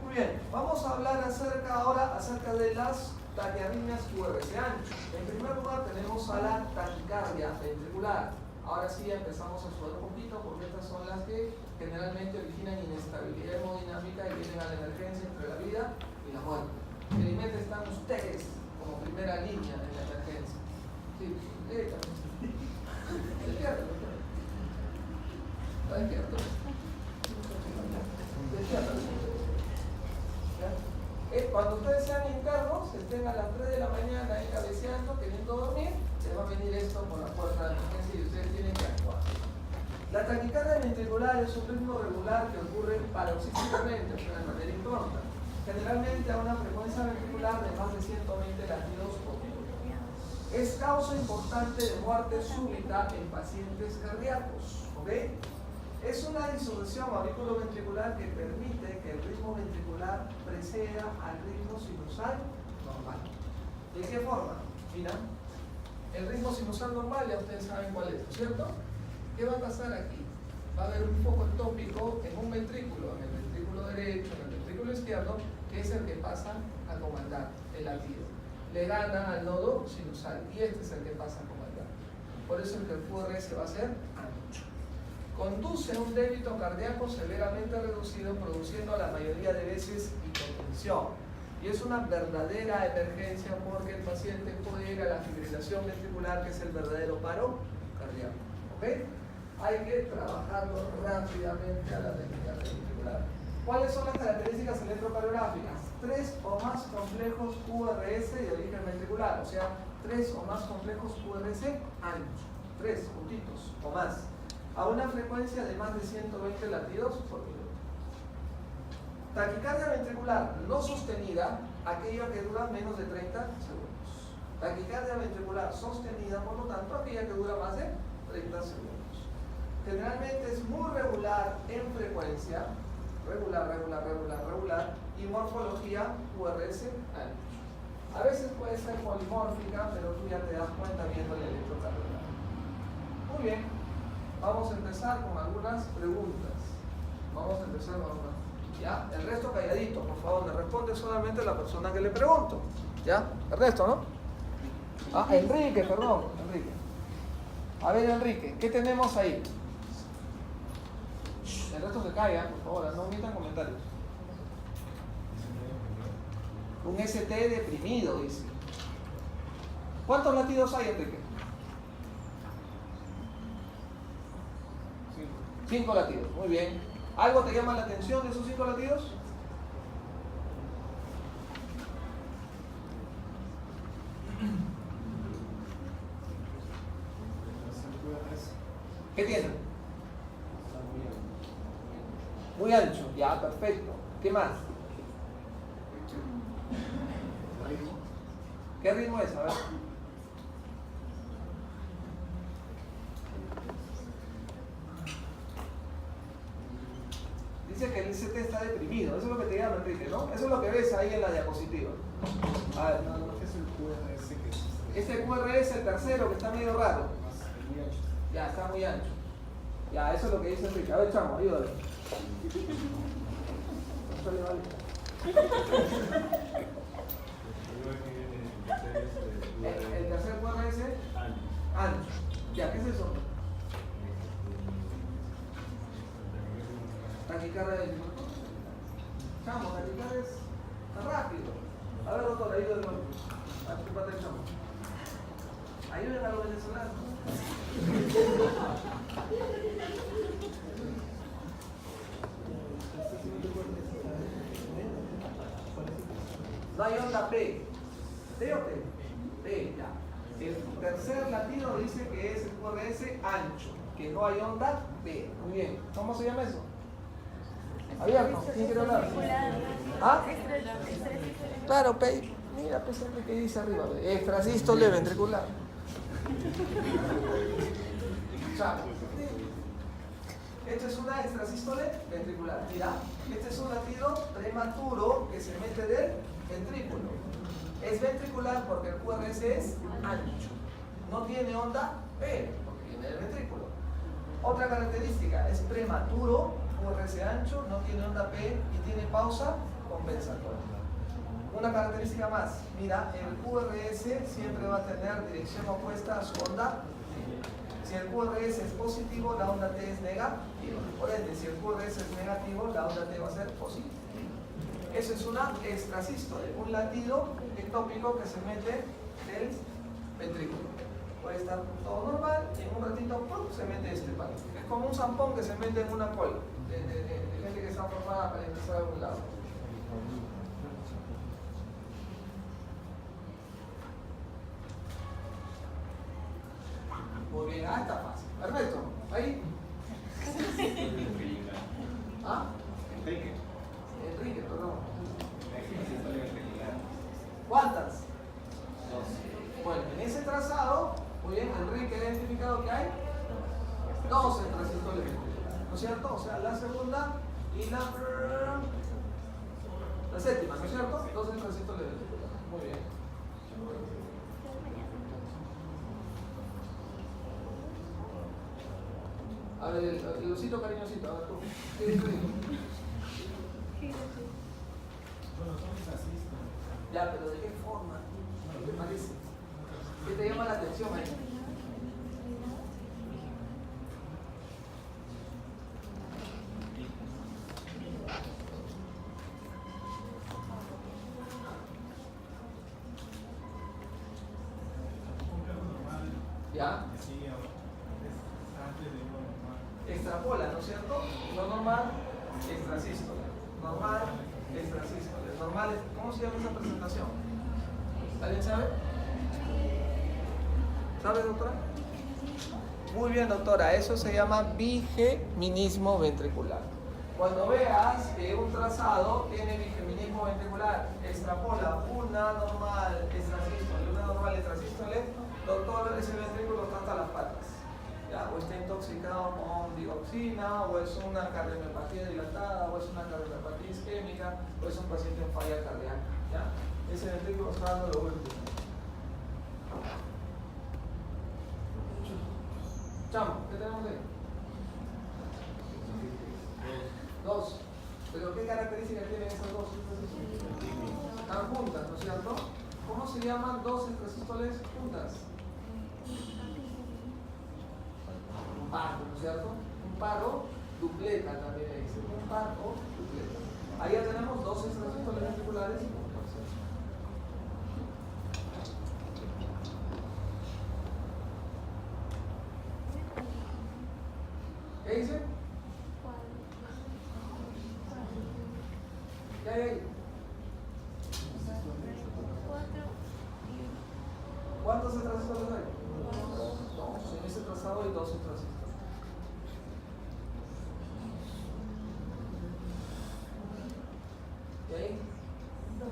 Muy bien, vamos a hablar ahora acerca de las taquiarritmias QRS ancho. En primer lugar tenemos a la taquicardia ventricular. Ahora sí ya empezamos a sudar un poquito porque estas son las que generalmente originan inestabilidad hemodinámica y vienen a la emergencia entre la vida y la muerte. Felizmente están ustedes como primera línea en la emergencia. Sí, despierta. ¿Está despierto? Cuando ustedes sean internos, estén a las 3 de la mañana ahí cabeceando, queriendo dormir, les va a venir esto por la puerta de emergencia y ustedes tienen que actuar. La taquicardia ventricular es un ritmo regular que ocurre paroxísticamente, o sea, de manera impronta, generalmente a una frecuencia ventricular de más de 120 latidos por minuto. Es causa importante de muerte súbita en pacientes cardíacos, ¿ok? Es una disolución auriculoventricular que permite que el ritmo ventricular preceda al ritmo sinusal normal. ¿De qué forma? Mira, el ritmo sinusal normal ya ustedes saben cuál es, ¿no es cierto? ¿Qué va a pasar aquí? Va a haber un foco tópico en un ventrículo, en el ventrículo derecho, en el ventrículo izquierdo, que es el que pasa a comandar el latido. Le gana al nodo sinusal y este es el que pasa a comandar. Por eso el que el QRS va a ser ancho. Conduce a un débito cardíaco severamente reducido, produciendo la mayoría de veces hipotensión. Y es una verdadera emergencia porque el paciente puede ir a la fibrilación ventricular, que es el verdadero paro cardíaco. ¿Ok? Hay que trabajarlo rápidamente a la taquicardia ventricular. ¿Cuáles son las características electrocardiográficas? 3 o más complejos QRS de origen ventricular, o sea, 3 o más complejos QRS anchos. 3 puntitos o más. a una frecuencia de más de 120 latidos por minuto. Taquicardia ventricular no sostenida, aquella que dura menos de 30 segundos. Taquicardia ventricular sostenida, por lo tanto, aquella que dura más de 30 segundos. Generalmente es muy regular en frecuencia, regular, y morfología QRS ancho. A veces puede ser polimórfica, pero tú ya te das cuenta viendo el electrocardiograma. Muy bien, vamos a empezar con algunas preguntas. ¿Ya? El resto calladito, por favor, me responde solamente la persona que le pregunto. ¿Ya? El resto, ¿no? Ah, Enrique, perdón, Enrique. A ver, Enrique, ¿qué tenemos ahí? El resto se calla, por favor, no omitan comentarios. Un ST deprimido, dice. ¿Cuántos latidos hay, Enrique? 5 latidos, muy bien. ¿Algo te llama la atención de esos 5 latidos? ¿Qué tiene? Muy ancho, ya, perfecto. ¿Qué más? ¿Qué ritmo es? A ver. Dice que el ST está deprimido, eso es lo que te llama, Enrique, ¿no? Eso es lo que ves ahí en la diapositiva. A ver. No, es el QRS que es. Este QRS, el tercero, que está medio raro. Ya, está muy ancho. Ya, eso es lo que dice Enrique. A ver, chamo, ayúdale. Esto le vale. El tercer QRS, ancho. Ya, ¿qué es eso? Taquicardia del motor. Chamo, taquicardia es rápido. A ver, doctor, ayúdale. Acúpate, chamo. Ayuden a los venezolanos. No hay onda P. ¿T o T? T, ya. El tercer latido dice que es el QRS ancho, que no hay onda P. Muy bien. ¿Cómo se llama eso? Abierto. ¿Quién quiere hablar? ¿Ah? Claro, P. Mira, pues siempre que dice arriba. Extrasístole ventricular. Esta es una extrasístole ventricular. Mira, este es un latido prematuro que se mete del ventrículo. Es ventricular porque el QRS es ancho. No tiene onda P, porque viene del ventrículo. Otra característica, es prematuro, QRS ancho, no tiene onda P y tiene pausa compensatoria. Una característica más, mira, el QRS siempre va a tener dirección opuesta a su onda. Si el QRS es positivo, la onda T es negativa. Por ende, si el QRS es negativo, la onda T va a ser positiva. Eso es una extrasístole, un latido ectópico que se mete del ventrículo. Puede estar todo normal y en un ratito ¡pum!, se mete este palo. Es como un zampón que se mete en una cola de gente que está formada para empezar a algún lado. Muy bien, está fácil. Ernesto, ahí. ¿Ah? Enrique, perdón. ¿Cuántas? 2. Bueno, en ese trazado, muy bien, Enrique ha identificado que hay 2 extrasístoles ventriculares, ¿no es cierto? O sea, la segunda y la séptima, ¿no es cierto? 2 extrasístoles ventriculares. Muy bien. A ver, el osito cariñosito, a ver tú. ¿Qué dices? Bueno, son extrasístoles. Ya, pero ¿de qué forma? ¿Qué te parece? ¿Qué te llama la atención ahí? ¿Ya? Extrapola, ¿no es cierto? No normal, extrasístole. Normal, extrasístole. Normal, ¿cómo se llama esa presentación? ¿Alguien sabe? ¿Sabe, doctora? Muy bien, doctora, eso se llama bigeminismo ventricular. Cuando veas que un trazado tiene bigeminismo ventricular, extrapola una normal extrasístole, una normal extrasístole, doctor, ese ventrículo está hasta las patas, ¿ya? O está intoxicado con digoxina, o es una cardiomiopatia dilatada, o es una cardiomiopatia isquémica, o es un paciente en falla cardíaca, ¿ya? Ese ventrículo está dando lo último. Chamo, ¿qué tenemos ahí? 2. ¿Pero qué características tienen esas dos? Están juntas, ¿no es cierto? ¿Cómo se llaman dos extrasístoles juntas? Un paro, ¿no es cierto? Un paro, dupleta también le dicen. Un paro, dupleta. Ahí ya tenemos dos extrasístoles ventriculares juntas. ¿Qué dice? ¿Qué hay ahí? 4 ¿Cuántos extrasístoles hay? 2. En ese trazado hay 2 extrasístoles. ¿Y ahí? 2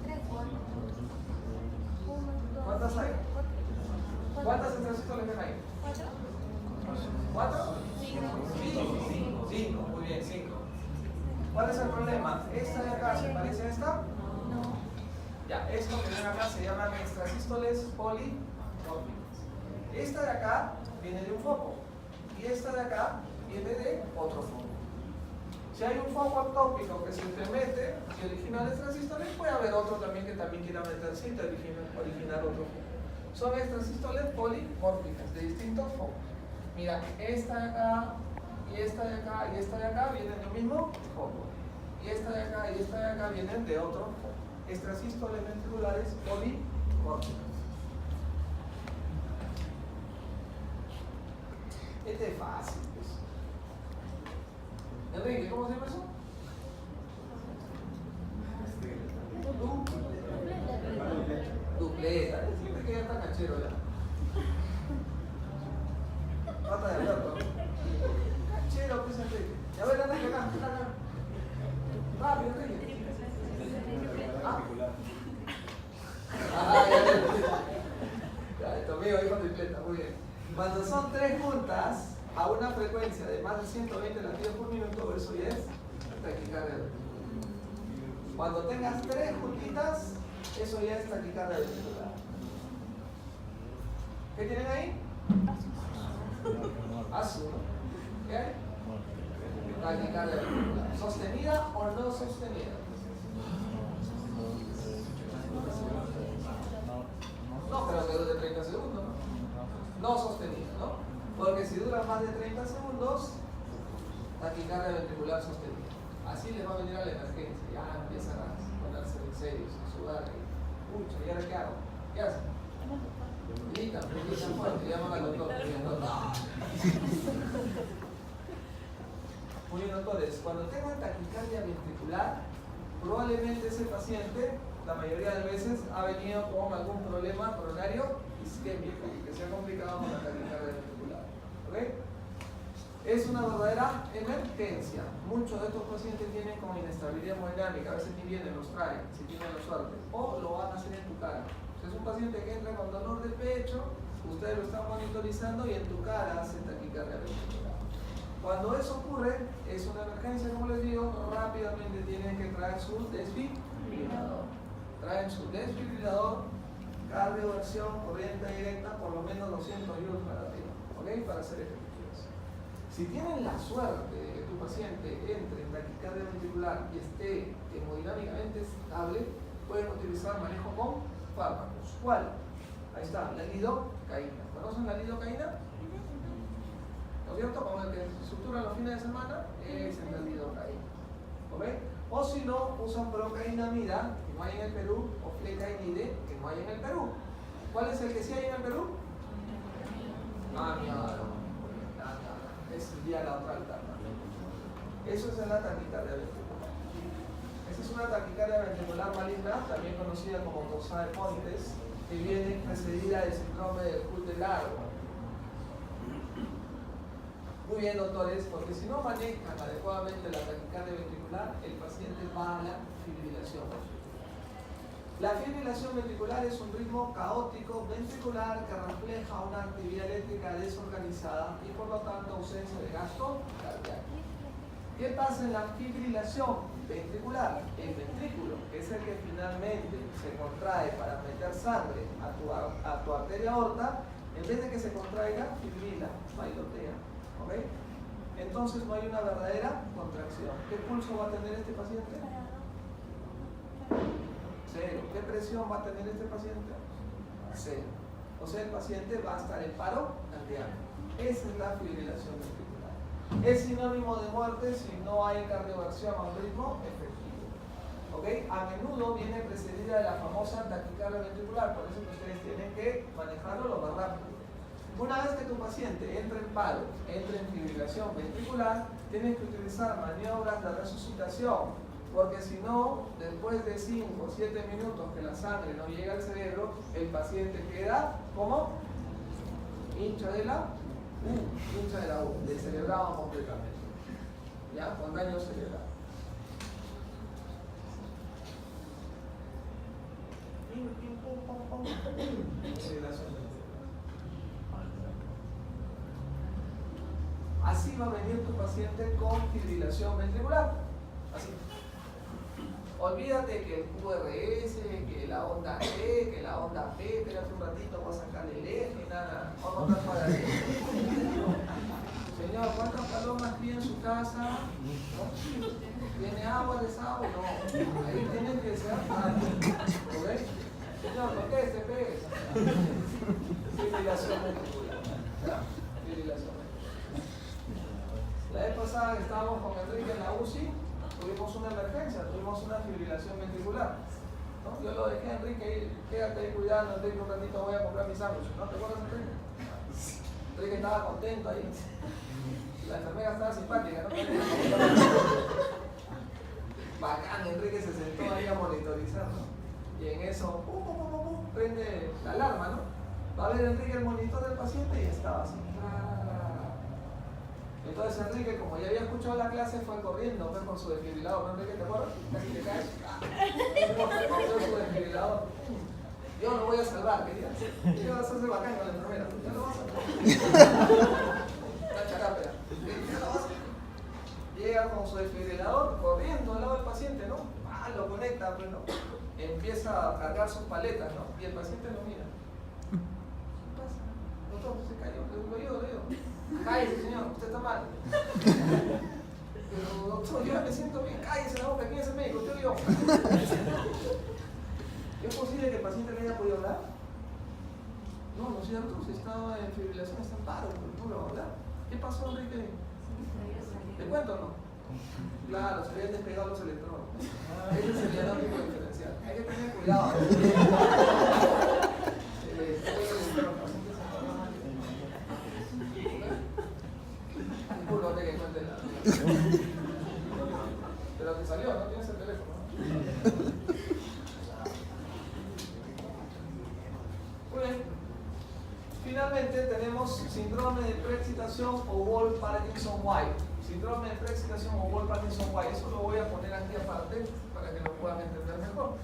3 4 1 2 ¿Cuántas hay? ¿Cuántas extrasístoles ven ahí? 4 ¿4? 5 5, muy bien, 5. ¿Cuál es el problema? ¿Esta de acá se parece a esta? No. Ya, esto que ven acá se llaman extrasístoles polimórficas. Esta de acá viene de un foco y esta de acá viene de otro foco. Si hay un foco ectópico que se intermete y origina el extrasístole, puede haber otro también que también quiera meterse y originar otro foco. Son extrasístoles polimórficas de distintos focos. Mira, esta de acá, y esta de acá, y esta de acá vienen del mismo foco. Y esta de acá, y esta de acá vienen de otro foco. Extrasístoles ventriculares polimórficas. Este es fácil, pues. Enrique, ¿cómo se llama eso? Dupleta. Siempre que ya está canchero ya. Pata de perro. Canchero, pues Enrique. Ya ver, anda acá. Rápido, Enrique. Ya, esto mío ahí con tripleta, muy bien. Cuando son 3 juntas a una frecuencia de más de 120 latidos por minuto, eso ya es taquicardia ventricular. Cuando tengas 3 juntitas, eso ya es taquicardia ventricular. ¿Qué tienen ahí? Azul. ¿Qué hay? Taquicardia ventricular. ¿Sostenida o no sostenida? No creo que dure 30 segundos, ¿no? No sostenida, ¿no? Porque si dura más de 30 segundos, taquicardia ventricular sostenida. Así les va a venir a la emergencia. Ya empiezan a ponerse en serio, a sudar. Pucha, ¿y ahora qué hago? ¿Qué hacen? Gritan fuerte, llaman al doctor. Muy bien, doctores. Cuando tengan taquicardia ventricular, probablemente ese paciente, la mayoría de veces, ha venido con algún problema coronario isquémico que se ha complicado con la taquicardia ventricular. ¿Ok? Es una verdadera emergencia. Muchos de estos pacientes vienen con inestabilidad hemodinámica, a veces ni vienen, los traen, si tienen la suerte, o lo van a hacer en tu cara. Si es un paciente que entra con dolor de pecho, ustedes lo están monitorizando y en tu cara hace taquicardia ventricular. Cuando eso ocurre, es una emergencia, como les digo, rápidamente tienen que traer su desfibrilador. Traen su desfibrilador, cardioversión, corriente directa, por lo menos 200 joules para arriba, ¿ok? Para hacer efectivos. Si tienen la suerte de que tu paciente entre en taquicardia ventricular y esté hemodinámicamente estable, pueden utilizar manejo con fármacos. ¿Cuál? Ahí está, la lidocaína. ¿Conocen la lidocaína? ¿No es cierto? Como el que se sutura los fines de semana, es el lidocaína. ¿Ok? O si no, usan procainamida, que no hay en el Perú, o flecainide, que no hay en el Perú. ¿Cuál es el que sí hay en el Perú? Amiado. Es ya la otra alternativa. Eso es la taquicardia ventricular. Esa es una taquicardia ventricular maligna, también conocida como torsade de Pontes. y viene precedida del síndrome del Hull largo. Muy bien, doctores, porque si no manejan adecuadamente la taquicardia ventricular, el paciente va a la fibrilación. La fibrilación ventricular es un ritmo caótico ventricular que refleja una actividad eléctrica desorganizada y por lo tanto ausencia de gasto cardíaco. ¿Qué pasa en la fibrilación ventricular? El ventrículo, que es el que finalmente se contrae para meter sangre a tu arteria aorta, en vez de que se contraiga, fibrila, bailotea. ¿Okay? Entonces no hay una verdadera contracción. ¿Qué pulso va a tener este paciente? Cero. ¿Qué presión va a tener este paciente? Cero. O sea, el paciente va a estar en paro cardíaco. Esa es la fibrilación ventricular. Es sinónimo de muerte si no hay cardioversión a un ritmo efectivo. ¿Okay? A menudo viene precedida de la famosa taquicardia ventricular, por eso que ustedes tienen que manejarlo lo más rápido. Una vez que tu paciente entre en paro, entre en fibrilación ventricular, tienes que utilizar maniobras de resucitación, porque si no, después de 5 o 7 minutos que la sangre no llega al cerebro, el paciente queda como hincha de la U, descerebrado completamente, ¿ya? Con daño cerebral. Fibrilación. Así va a venir tu paciente con fibrilación ventricular. Así. Olvídate que el QRS, que la onda E, que la onda P, espérate un ratito, voy a sacarle el eje, nada. Vamos a estar para ahí. Señor, ¿cuántas palomas tiene en su casa? ¿No? ¿Tiene agua, desagüe? No. Ahí tienen que ser ¿ok? Señor, ¿por qué este pez? Fibrilación ventricular. Fibrilación. La vez pasada que estábamos con Enrique en la UCI, tuvimos una emergencia, tuvimos una fibrilación ventricular. ¿No? Yo lo dejé a Enrique, quédate ahí cuidando, Enrique, un ratito voy a comprar mis sándwiches. ¿No te acuerdas, Enrique? Enrique estaba contento ahí. La enfermera estaba simpática, ¿no? Bacán, Enrique se sentó ahí a monitorizar, ¿no? Y en eso, prende la alarma, ¿no? Va a ver Enrique el monitor del paciente y estaba así. Entonces Enrique, como ya había escuchado la clase, fue corriendo, fue con su desfibrilador. ¿No, Enrique, te acuerdas? Casi te caes. Fue su desfibrilador. Yo lo voy a salvar, querida. ¿Qué vas a hacer bacán con la enfermera? Ya lo vas a salvar. La charápera. Ya lo vas a salvar. Llega con su desfibrilador, corriendo al lado del paciente, ¿no? Lo conecta, pues, ¿no? Empieza a cargar sus paletas, ¿no? Y el paciente lo mira. ¿Qué pasa? Doctor, se cayó. Lo digo. Cállese, señor, usted está mal. Pero, doctor, yo me siento bien. Cállese la boca, ¿quién es el médico? ¿Usted o yo? ¿Es posible que el paciente le haya podido hablar? No, no es cierto. Si estaba en fibrilación, está en paro, no lo va a hablar. ¿Qué pasó, Enrique? ¿Te cuento o no? Claro, se habían despegado los electrones. Ese es el diagnóstico diferencial. Hay que tener cuidado. Disculpate que cuente nada. Pero te salió, ¿no? Tienes el teléfono. Muy bien. Finalmente tenemos síndrome de preexcitación o Wolff-Parkinson-White. Síndrome de preexcitación o Wolff-Parkinson-White. Eso lo voy a poner aquí aparte para que lo puedan entender mejor.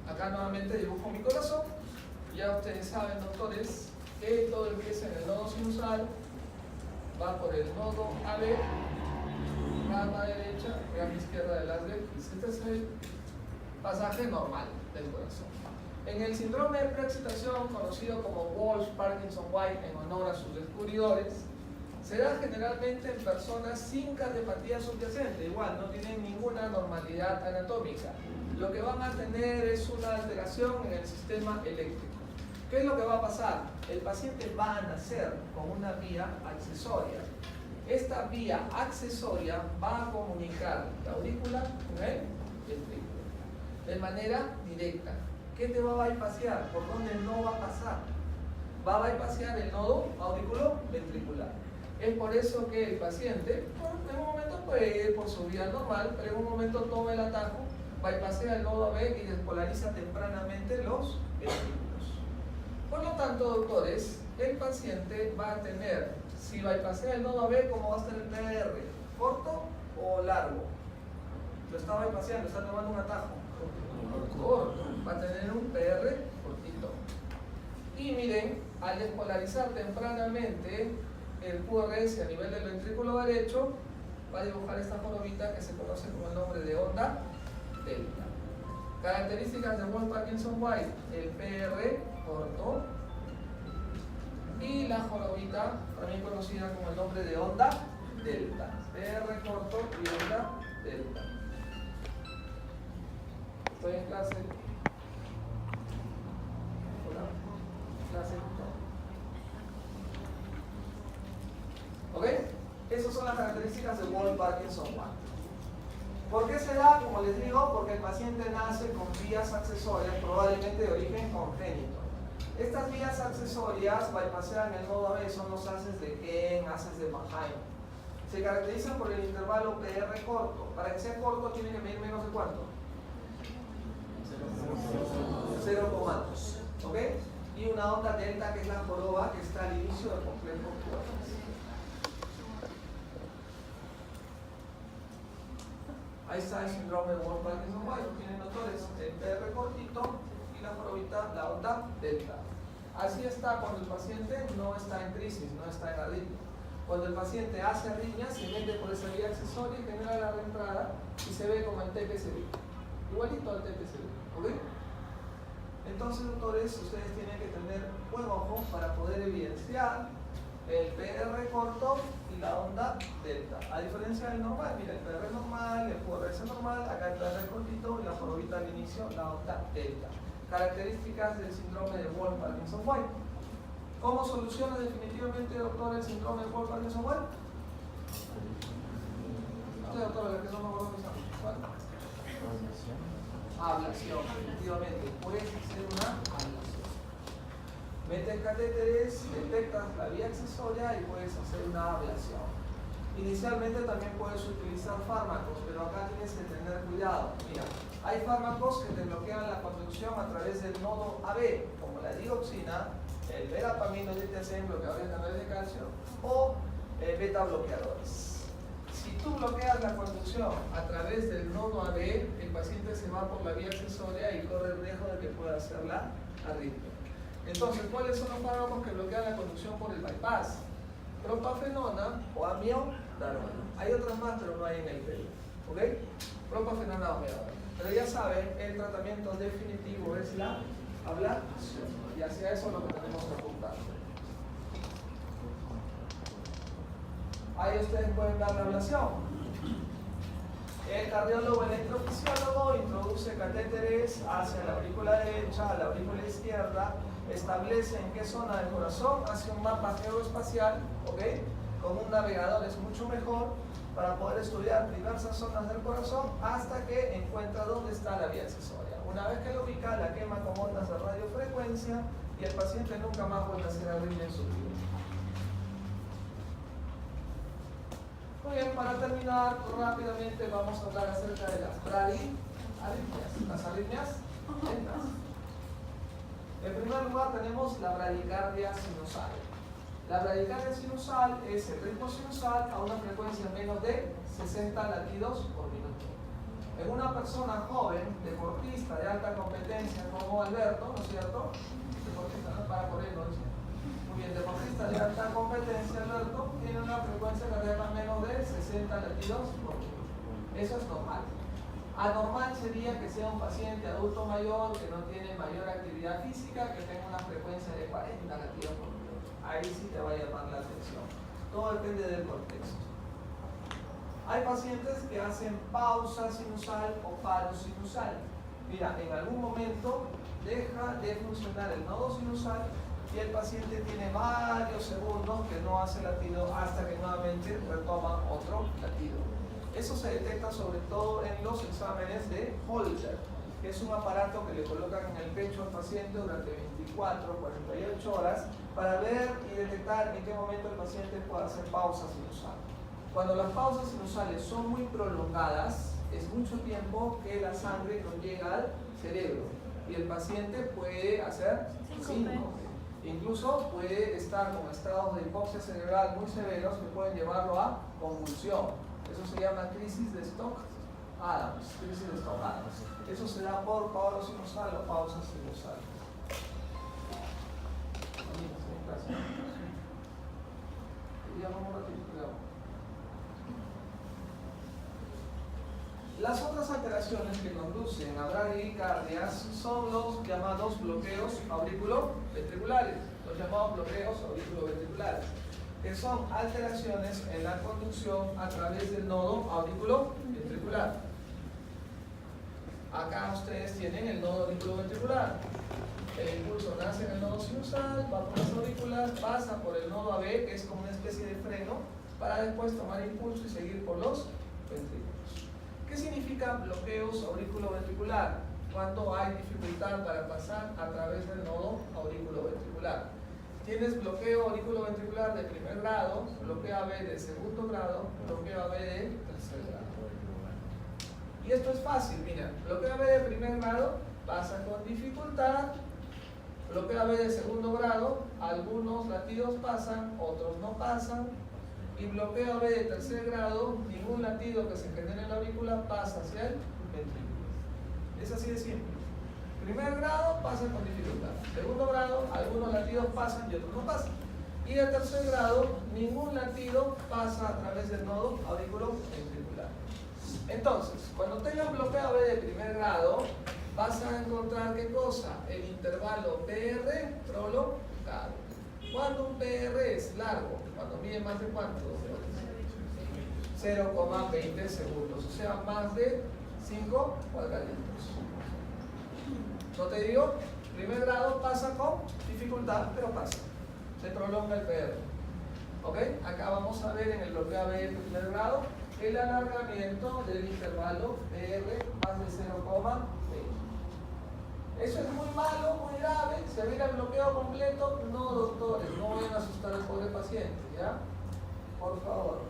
Acá nuevamente dibujo mi corazón. Ya ustedes saben, doctores, que todo empieza en el nodo sinusal, va por el nodo AB, rama derecha, rama izquierda de las ventas. Este es el pasaje normal del corazón. En el síndrome de preexcitación, conocido como Wolff-Parkinson-White en honor a sus descubridores, se da generalmente en personas sin cardiopatía subyacente, igual no tienen ninguna normalidad anatómica. Lo que van a tener es una alteración en el sistema eléctrico. ¿Qué es lo que va a pasar? El paciente va a nacer con una vía accesoria. Esta vía accesoria va a comunicar la aurícula con el ventrículo. de manera directa. ¿Qué te va a bypassear? ¿Por dónde no va a pasar? Va a bypassear el nodo auriculoventricular. Es por eso que el paciente, en un momento puede ir por su vía normal, pero en un momento toma el atajo, bypassea el nodo AB y despolariza tempranamente los ventrículos. Por lo tanto, doctores, el paciente va a tener, si bypassea el nodo AB, ¿cómo va a estar el PR? ¿Corto o largo? Lo está bypasseando, está tomando un atajo. Corto. Va a tener un PR cortito. Y miren, al despolarizar tempranamente el QRS a nivel del ventrículo derecho, va a dibujar esta jorobita que se conoce con el nombre de onda delta. Características de Wolff-Parkinson-White: el PR corto y la jorobita también conocida con el nombre de onda delta. PR corto y onda delta. Estoy en clase. Hola. Clase. ¿Ok? Esas son las características de Wolff-Parkinson-White. ¿Por qué se da? Como les digo, porque el paciente nace con vías accesorias, probablemente de origen congénito. Estas vías accesorias bypassean el nodo AB, son los haces de Ken, haces de Mannheim. Se caracterizan por el intervalo PR corto. Para que sea corto tiene que medir menos de ¿cuánto? 0,2. ¿Ok? Y una onda delta, que es la joroba que está al inicio del complejo QRS. Ahí está el síndrome de Wolff-Parkinson-White. Tienen doctores el PR cortito y la jorobita, la onda delta. Así está cuando el paciente no está en crisis, no está en arritmia. Cuando el paciente hace arritmia, se mete por esa vía accesoria y genera la reentrada y se ve como el TPCB. Igualito al TPCB. ¿Ok? Entonces, doctores, ustedes tienen que tener buen ojo para poder evidenciar el PR corto y la onda delta. A diferencia del normal, mira, el PR normal, el QRS normal, acá el PR cortito y la jorobita al inicio, la onda delta. Características del síndrome de Wolff-Parkinson-White. ¿Cómo soluciona definitivamente, doctor, el síndrome de Wolff-Parkinson-White? Usted, doctor, la que no me acuerdo mis años. Ablación, efectivamente. Puedes hacer una ablación. Metes catéteres, detectas la vía accesoria y puedes hacer una ablación. Inicialmente también puedes utilizar fármacos, pero acá tienes que tener cuidado. Mira, hay fármacos que te bloquean la conducción a través del nodo AB, como la digoxina, el verapamino, bloqueadores de canales de calcio, o beta bloqueadores. Si tú bloqueas la conducción a través del nodo AB, el paciente se va por la vía accesoria y corre el riesgo de que pueda hacer la arritmia. Entonces, ¿cuáles son los fármacos que bloquean la conducción por el bypass? Propafenona o amiodarona. Hay otras más, pero no hay en el pelo. ¿Ok? Propafenona o amiodarona. Pero ya saben, el tratamiento definitivo es la ablación. Y hacia eso es lo que tenemos que apuntar. Ahí ustedes pueden dar la ablación. El cardiólogo electrofisiólogo introduce catéteres hacia la aurícula derecha, a la aurícula izquierda, establece en qué zona del corazón, hace un mapa geoespacial, ¿ok? Con un navegador es mucho mejor para poder estudiar diversas zonas del corazón hasta que encuentra dónde está la vía accesoria. Una vez que lo ubica, la quema con ondas de radiofrecuencia y el paciente nunca más vuelve a hacer arritmia en su vida. Muy bien, para terminar rápidamente vamos a hablar acerca de las bradiarritmias, las arritmias lentas. En primer lugar tenemos la bradicardia sinusal. La bradicardia sinusal es el ritmo sinusal a una frecuencia menos de 60 latidos por minuto. En una persona joven, deportista de alta competencia como Alberto, ¿no es cierto? Deportista, no para corriendo, ¿no? Muy bien, deportista de alta competencia, Alberto, tiene una frecuencia cardíaca menos de 60 latidos por minuto. Eso es normal. Anormal sería que sea un paciente adulto mayor que no tiene mayor actividad física, que tenga una frecuencia de 40 latidos por minuto. Ahí sí te va a llamar la atención. Todo depende del contexto. Hay pacientes que hacen pausa sinusal o paro sinusal. Mira, en algún momento deja de funcionar el nodo sinusal y el paciente tiene varios segundos que no hace latido hasta que nuevamente retoma otro latido. Eso se detecta sobre todo en los exámenes de Holter. Es un aparato que le colocan en el pecho al paciente durante 24, 48 horas para ver y detectar en qué momento el paciente puede hacer pausas sinusales. Cuando las pausas sinusales son muy prolongadas, es mucho tiempo que la sangre no llega al cerebro y el paciente puede hacer síncope. Incluso puede estar con estados de hipoxia cerebral muy severos que pueden llevarlo a convulsión. Eso se llama crisis de Stokes-Adams. Crisis de Stokes-Adams. Eso se da por paro sinusal o pausa sinusal. Las otras alteraciones que conducen a bradicardias son los llamados bloqueos auriculoventriculares, los llamados bloqueos auriculoventriculares, que son alteraciones en la conducción a través del nodo auriculoventricular. Acá ustedes tienen el nodo auriculoventricular. El impulso nace en el nodo sinusal, va por las auriculares, pasa por el nodo AB, que es como una especie de freno, para después tomar impulso y seguir por los ventrículos. ¿Qué significa bloqueos auriculoventricular? Cuando hay dificultad para pasar a través del nodo auriculoventricular. Tienes bloqueo auriculoventricular de primer grado, bloqueo AB de segundo grado, bloqueo AB de tercer grado. Y esto es fácil, mira, bloqueo AB de primer grado pasa con dificultad, bloqueo AB de segundo grado, algunos latidos pasan, otros no pasan, y bloqueo AB de tercer grado, ningún latido que se genere en la aurícula pasa hacia el ventrículo. Es así de simple. Primer grado pasa con dificultad, segundo grado, algunos latidos pasan y otros no pasan. Y de tercer grado, ningún latido pasa a través del nodo auriculoventricular. Entonces, cuando tengas bloqueo AB de primer grado, vas a encontrar ¿qué cosa? El intervalo PR prolongado. Cuando un PR es largo, cuando mide más de ¿cuánto? 0,20 segundos, o sea, más de 5 cuadraditos. ¿No te digo? Primer grado pasa con dificultad, pero pasa. Se prolonga el PR. ¿Ok? Acá vamos a ver en el bloqueo AB de primer grado el alargamiento del intervalo PR más de 0,20. Eso es muy malo, muy grave. ¿Se ve el bloqueo completo? No, doctores, no vayan a asustar al pobre paciente, ¿ya? Por favor.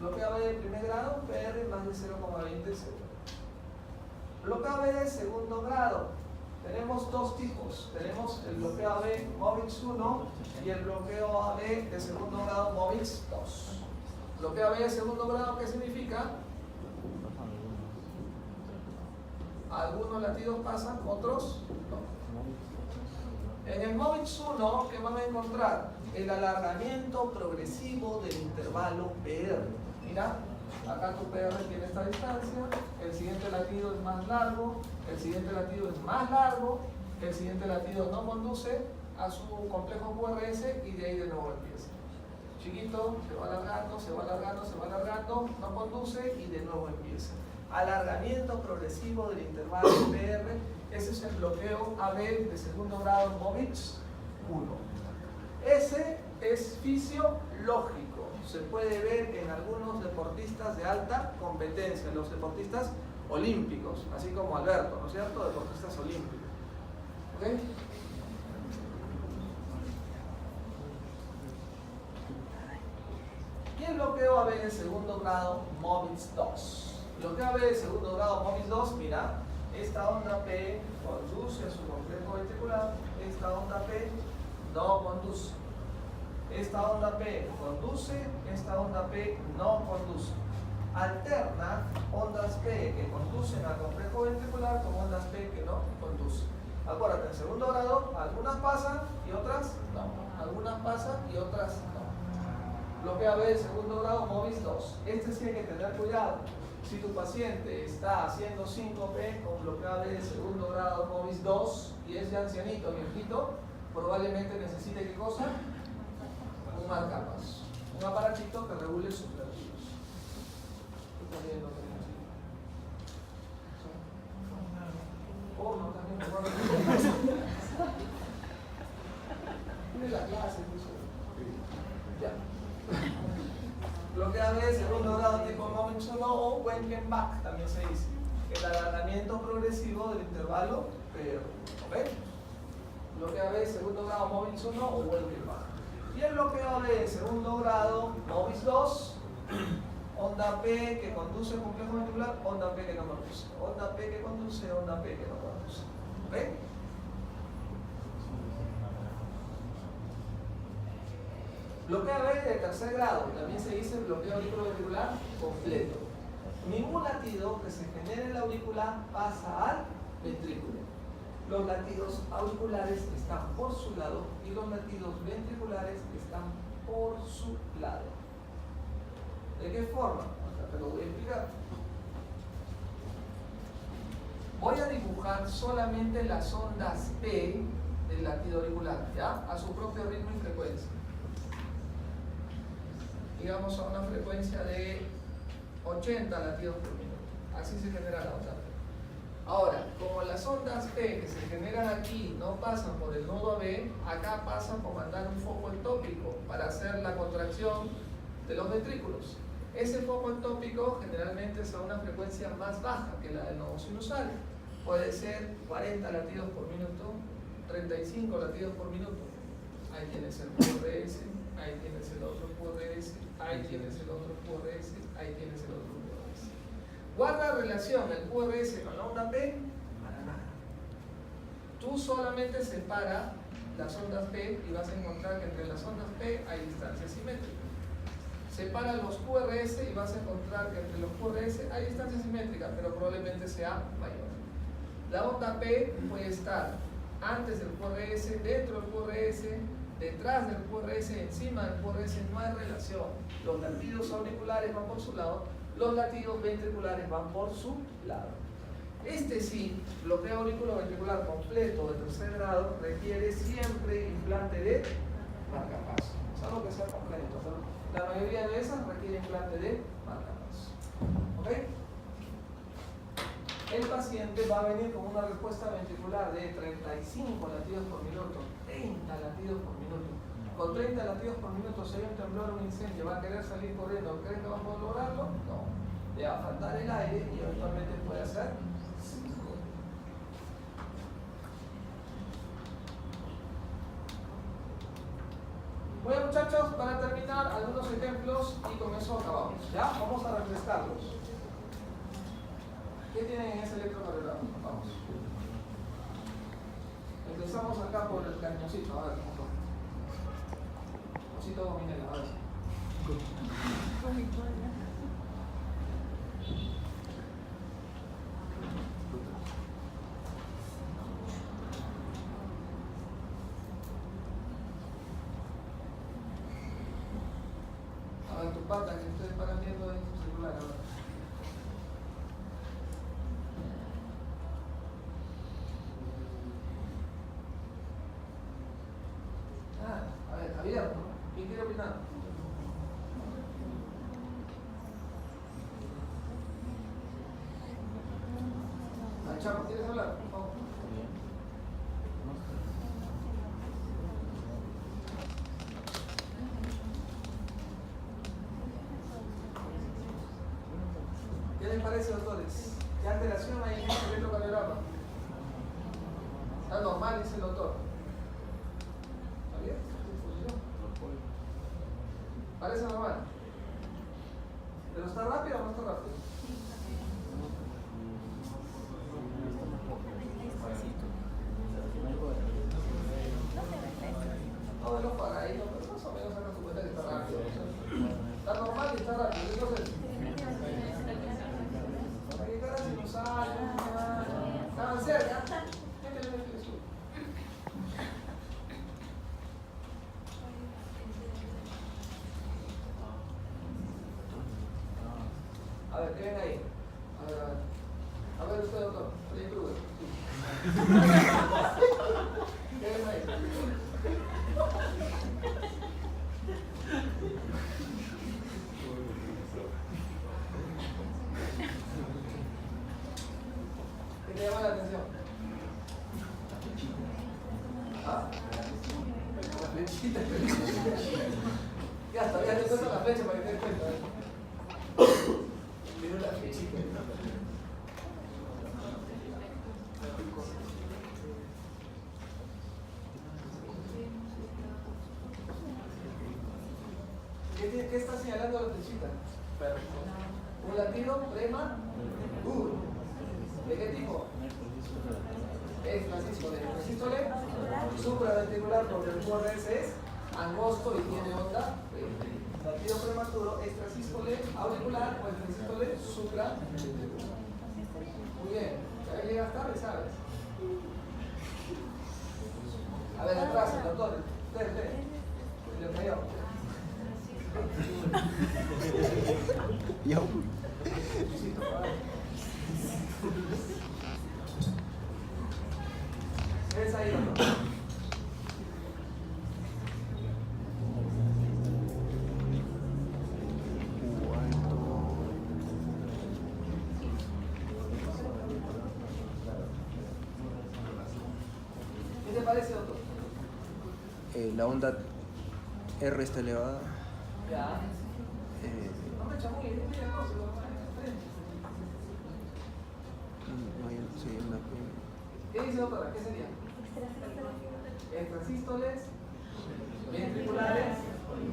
Bloqueo AB de primer grado, PR más de 0,20 segundos. Bloqueo AB de segundo grado. Tenemos dos tipos. Tenemos el bloqueo AB MOVIX 1 y el bloqueo AB de segundo grado MOVIX 2. Bloqueo AB de segundo grado, ¿qué significa? Algunos latidos pasan, otros no. En el MOVIX 1, ¿qué van a encontrar? El alargamiento progresivo del intervalo PR. Mira, acá tu PR tiene esta distancia, el siguiente latido es más largo, el siguiente latido es más largo, el siguiente latido no conduce a su complejo QRS y de ahí de nuevo empieza. Chiquito, se va alargando, se va alargando, se va alargando, no conduce y de nuevo empieza. Alargamiento progresivo del intervalo PR, ese es el bloqueo AB de segundo grado MOVIX 1. Ese es fisiológico, se puede ver en algunos deportistas de alta competencia, los deportistas olímpicos, así como Alberto, ¿no es cierto? Deportistas olímpicos. ¿Ok? Y el bloqueo AB de segundo grado MOVIX 2. Bloqueo AB de segundo grado MOVIX 2, mira, esta onda P conduce a su complejo ventricular, esta onda P no conduce. Esta onda P conduce, esta onda P no conduce. Alterna ondas P que conducen al complejo ventricular con ondas P que no conducen. Acuérdate, en segundo grado, algunas pasan y otras no. Algunas pasan y otras no. Bloqueo AB de segundo grado MOVIX 2. Este sí hay que tener cuidado. Si tu paciente está haciendo síncope con bloqueo AB de segundo grado MOVIX 2 y es ya ancianito, viejito, probablemente necesite ¿qué cosa? Un marcapasos, un aparatito que regule sus latidos. Tú también lo tenemos. Oh, no, también. Tiene la clase, incluso. Ya. Bloqueo AB de segundo grado tipo MOVIX 1 o Wengenbach también se dice. el alargamiento progresivo del intervalo P1. ¿Ok? Bloqueo B, segundo grado, MOVIS 1 o vuelve y baja. Y el bloqueo B, segundo grado, MOVIS 2, onda P que conduce al complejo ventricular, onda P que no conduce. Onda P que conduce, onda P que no conduce. ¿Ok? Bloqueo B de tercer grado, también se dice bloqueo auriculoventricular completo. Ningún latido que se genere en la aurícula pasa al ventrículo. Los latidos auriculares están por su lado y los latidos ventriculares están por su lado. ¿De qué forma? Acá te lo voy a explicar. Voy a dibujar solamente las ondas P del latido auricular, ¿ya? A su propio ritmo y frecuencia. Digamos a una frecuencia de 80 latidos por minuto. Así se genera la onda P. Ahora, como las ondas P que se generan aquí no pasan por el nodo AB, acá pasan por mandar un foco ectópico para hacer la contracción de los ventrículos. Ese foco ectópico generalmente es a una frecuencia más baja que la del nodo sinusal. Puede ser 40 latidos por minuto, 35 latidos por minuto. Ahí tienes el QRS, ahí tienes el otro QRS, ahí tienes el otro QRS, ahí tienes el otro QRS. ¿Guarda relación el QRS con la onda P? Para nada. Tú solamente separa las ondas P y vas a encontrar que entre las ondas P hay distancia simétrica. Separa los QRS y vas a encontrar que entre los QRS hay distancia simétrica, pero probablemente sea mayor. La onda P puede estar antes del QRS, dentro del QRS, detrás del QRS, encima del QRS, no hay relación. Los latidos auriculares van por su lado, los latidos ventriculares van por su lado. Este sí, bloqueo auriculoventricular completo de tercer grado requiere siempre implante de marcapaso, salvo que sea completo, ¿no? La mayoría de esas requiere implante de marcapaso. ¿Ok? El paciente va a venir con una respuesta ventricular de 35 latidos por minuto, 30 latidos por minuto. Con 30 latidos por minuto, si hay un temblor o un incendio, ¿va a querer salir corriendo? ¿Creen que vamos a lograrlo? No. Le va a faltar el aire y eventualmente puede hacer. Bueno, muchachos, para terminar, algunos ejemplos y con eso acabamos. ¿Ya? Vamos a refrescarlos. ¿Qué tienen en ese electrocardiograma? Vamos. Empezamos acá por el cañoncito. A ver, ¿cómo va? Cañoncito dominela, a ver. A ver, tu pata que ustedes paran viendo en su celular ahora. A ver, abierto. ¿Quién quiere opinar? Chamo, ¿quieres hablar? Vamos. ¿Qué les parece, doctores? ¿Qué alteración hay en este electrocardiograma? Está normal, dice el doctor. ¿Está bien? Parece normal. ¿Pero está rápido o no está rápido? No de los paraditos, pero más o menos sacan su cuenta que está rápido. Está normal y está rápido. Entonces, para que cada sinusal, estaban cerca. A ver, ¿qué ven ahí? A ver, a ver. A ver usted, doctor. Oye, Kruger. ¿Qué ven ahí? ¿Qué te llama la atención? ¿Ah? La flechita. Ya está, ya te cuento la flecha para que te des cuenta. Pero la flechita. ¿Qué está señalando la flechita? Un latido prematuro. ¿De qué tipo? Extrasístole. Extrasístole supraventricular, porque el QRS es angosto y tiene onda. Latido prematuro, extrasístole auricular o extrasístole supraventricular. Muy bien, ya llegas tarde, ¿sabes? A ver, atrás, el doctor. Usted. El cayó. Yo. ¿Ves ahí, doctor? ¿Qué te parece, doctor? La onda R está elevada. Ya. No me chamulle, mira, no, se lo van a No hay, sí, una. ¿Qué dice, doctora? ¿Qué sería? Extrasístoles ventriculares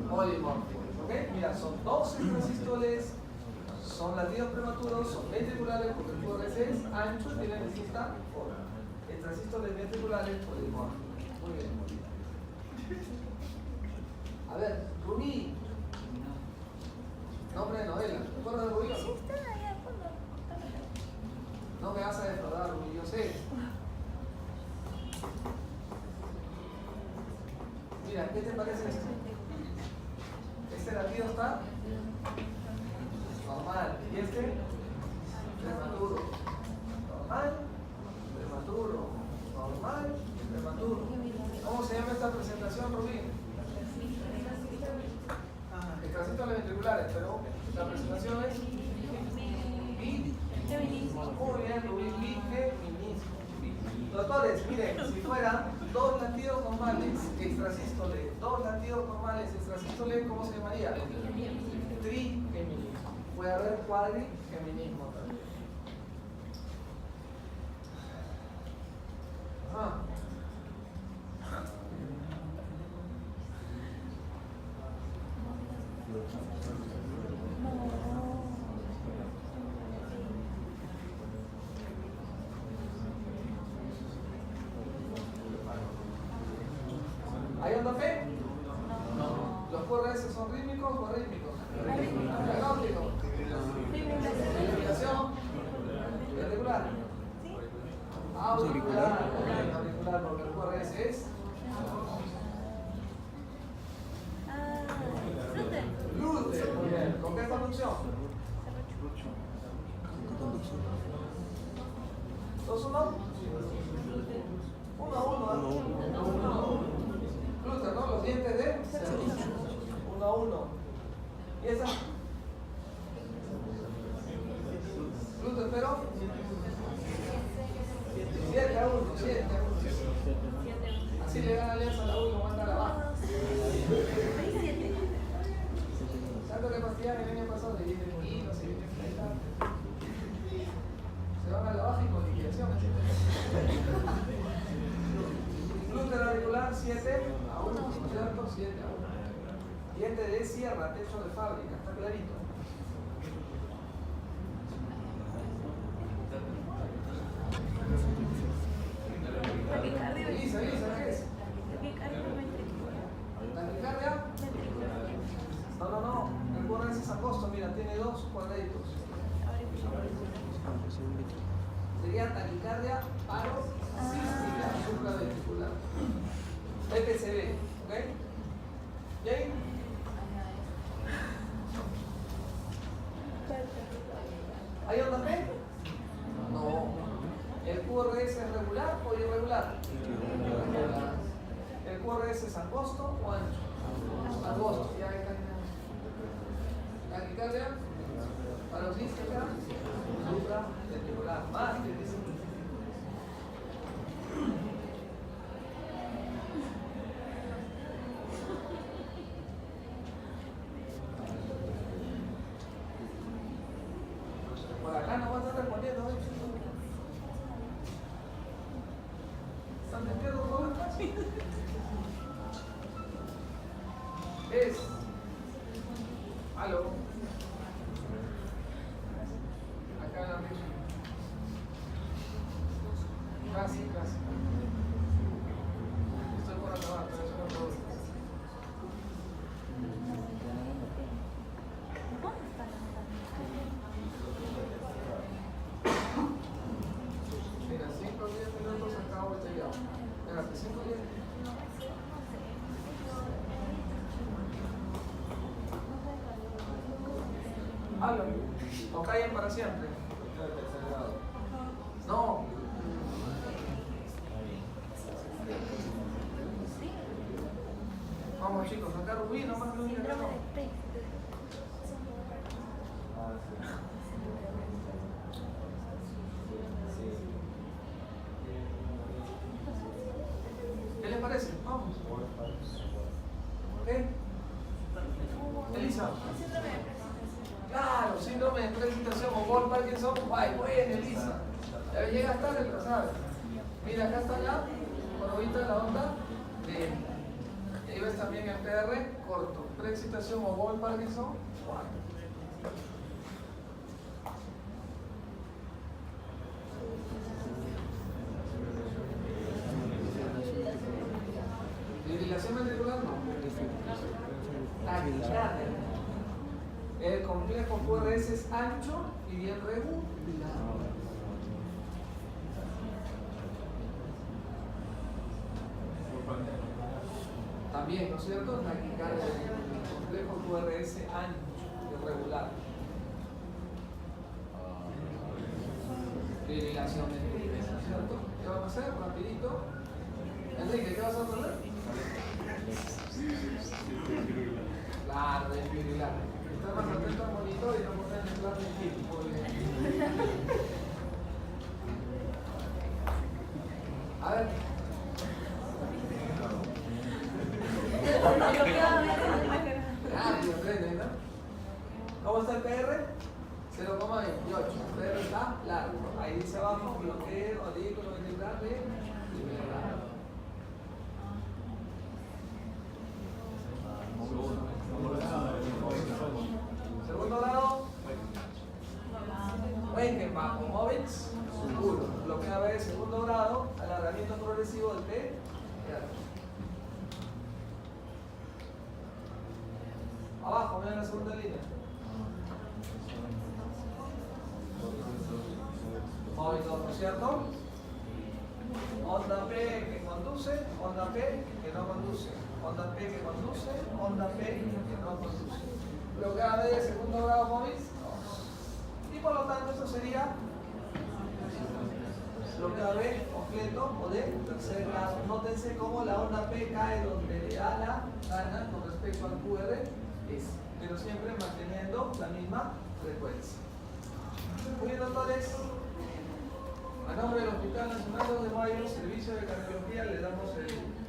polimórficos. ¿Ok? Mira, son dos extrasístoles, son latidos prematuros, son ventriculares porque el QRS es ancho y tienen esta forma. Extrasístoles ventriculares polimórficos. Muy bien. A ver, Rubí. Nombre de novela. ¿Te acuerdas de Rubí? Sí, está ahí al fondo. No me vas a defraudar, Rubí, yo sé. Mira, ¿qué te parece esto? Este latido está normal. ¿Y este? Prematuro. Normal, prematuro. Normal, prematuro. ¿Cómo se llama esta presentación, Rubí? Extrasístoles ventriculares, pero la presentación es bifeminismo. Muy bien, Rubí, bifeminismo. Doctores, miren, si fueran dos latidos normales, extrasístole, dos latidos normales, extrasístole, ¿cómo se llamaría? Trifeminismo. Puede haber cuadrifeminismo también. Ajá. ¿Hay onda P? No. ¿Los QRS son rítmicos o arrítmicos? Diagnóstico. Fibrilación. Ventricular. Auricular. Auricular, porque el QRS es glúteo. Muy bien. ¿Con qué conducción? ¿2-1? 1-1. Glúteo, ¿no? Los dientes de serrucho. 1-1. ¿Y esa? Glúteo, pero 7-1. 7-1. Así le dan alianza a la U y lo manda a la baja. ¿Tanto que pastillaron el año pasado? Le dicen y no sé qué. Se van a la baja y con liquidación. Glúteo auricular 7-1, ¿cierto? 7-1. Diente de sierra, techo de fábrica, está clarito. Elisa, ¿qué es? ¿Taquicardia? No. El QRS es angosto, mira, tiene dos cuadraditos. Sería taquicardia paroxística supraventricular. PPCV, ¿ok? ¿Y ahí? ¿Hay onda P? No. ¿El QRS es regular o irregular? Irregular. ¿El QRS es angosto o ancho? Angosto, ya está. Taquicardia paroxística supraventricular. Más que dice. Por acá no vas a estar respondiendo hoy. ¿Están despiertos todos? ¿Ves? Casi. Estoy por acabar, pero eso no es todo. ¿Dónde está la nota? Mira, 5 o 10 minutos acabo de llegar. Espérate, 5 o 10. Habla. O callen para siempre. No. Vamos chicos, acá Rubí, nomás Rubí. Acá Síndrome no. de Sprint. ¿Qué les parece? Vamos. ¿Qué? Elisa. Claro, síndrome de precipitación o Paul Parkinson. Ay, bueno, Elisa. Ya llegas tarde, pero sabes. Mira, acá está ya, por ahorita la onda de. Ahí ves también el PR corto. Preexcitación o Paul Parkinson. 4. Fibrilación ventricular no. Taquicardia. El complejo QRS es ancho y bien regulado. También, ¿no es cierto? Taquicardia. El complejo QRS ancho y regular. Fibrilación ventricular, ¿no es cierto? ¿Qué vamos a hacer? Rapidito. Enrique, ¿qué vas a poner? Claro, desfibrilar. Está más atento al monitor y no poner el plan de equipo. A ver. Rápido, tren, ¿no? ¿Cómo está el PR? 0,28. El PR está largo. Ahí dice abajo, bloqueo, audículo, ventricular, liberar. Segundo grado, Reichenbach o Moritz, seguro. Bloquea B de segundo grado, alargamiento progresivo del P. Abajo, vean la segunda línea. Moritz, ¿no es cierto? Onda P que conduce, onda P que no conduce. Onda P que conduce, onda P que no conduce. Bloquea B de segundo grado Moritz. Y por lo tanto eso sería bloquea B completo o de tercer grado. Nótense cómo la onda P cae donde le da la gana con respecto al QR, pero siempre manteniendo la misma frecuencia. Muy bien, doctores. A nombre del Hospital Nacional 2 de Mayo, Servicio de Cardiología, le damos el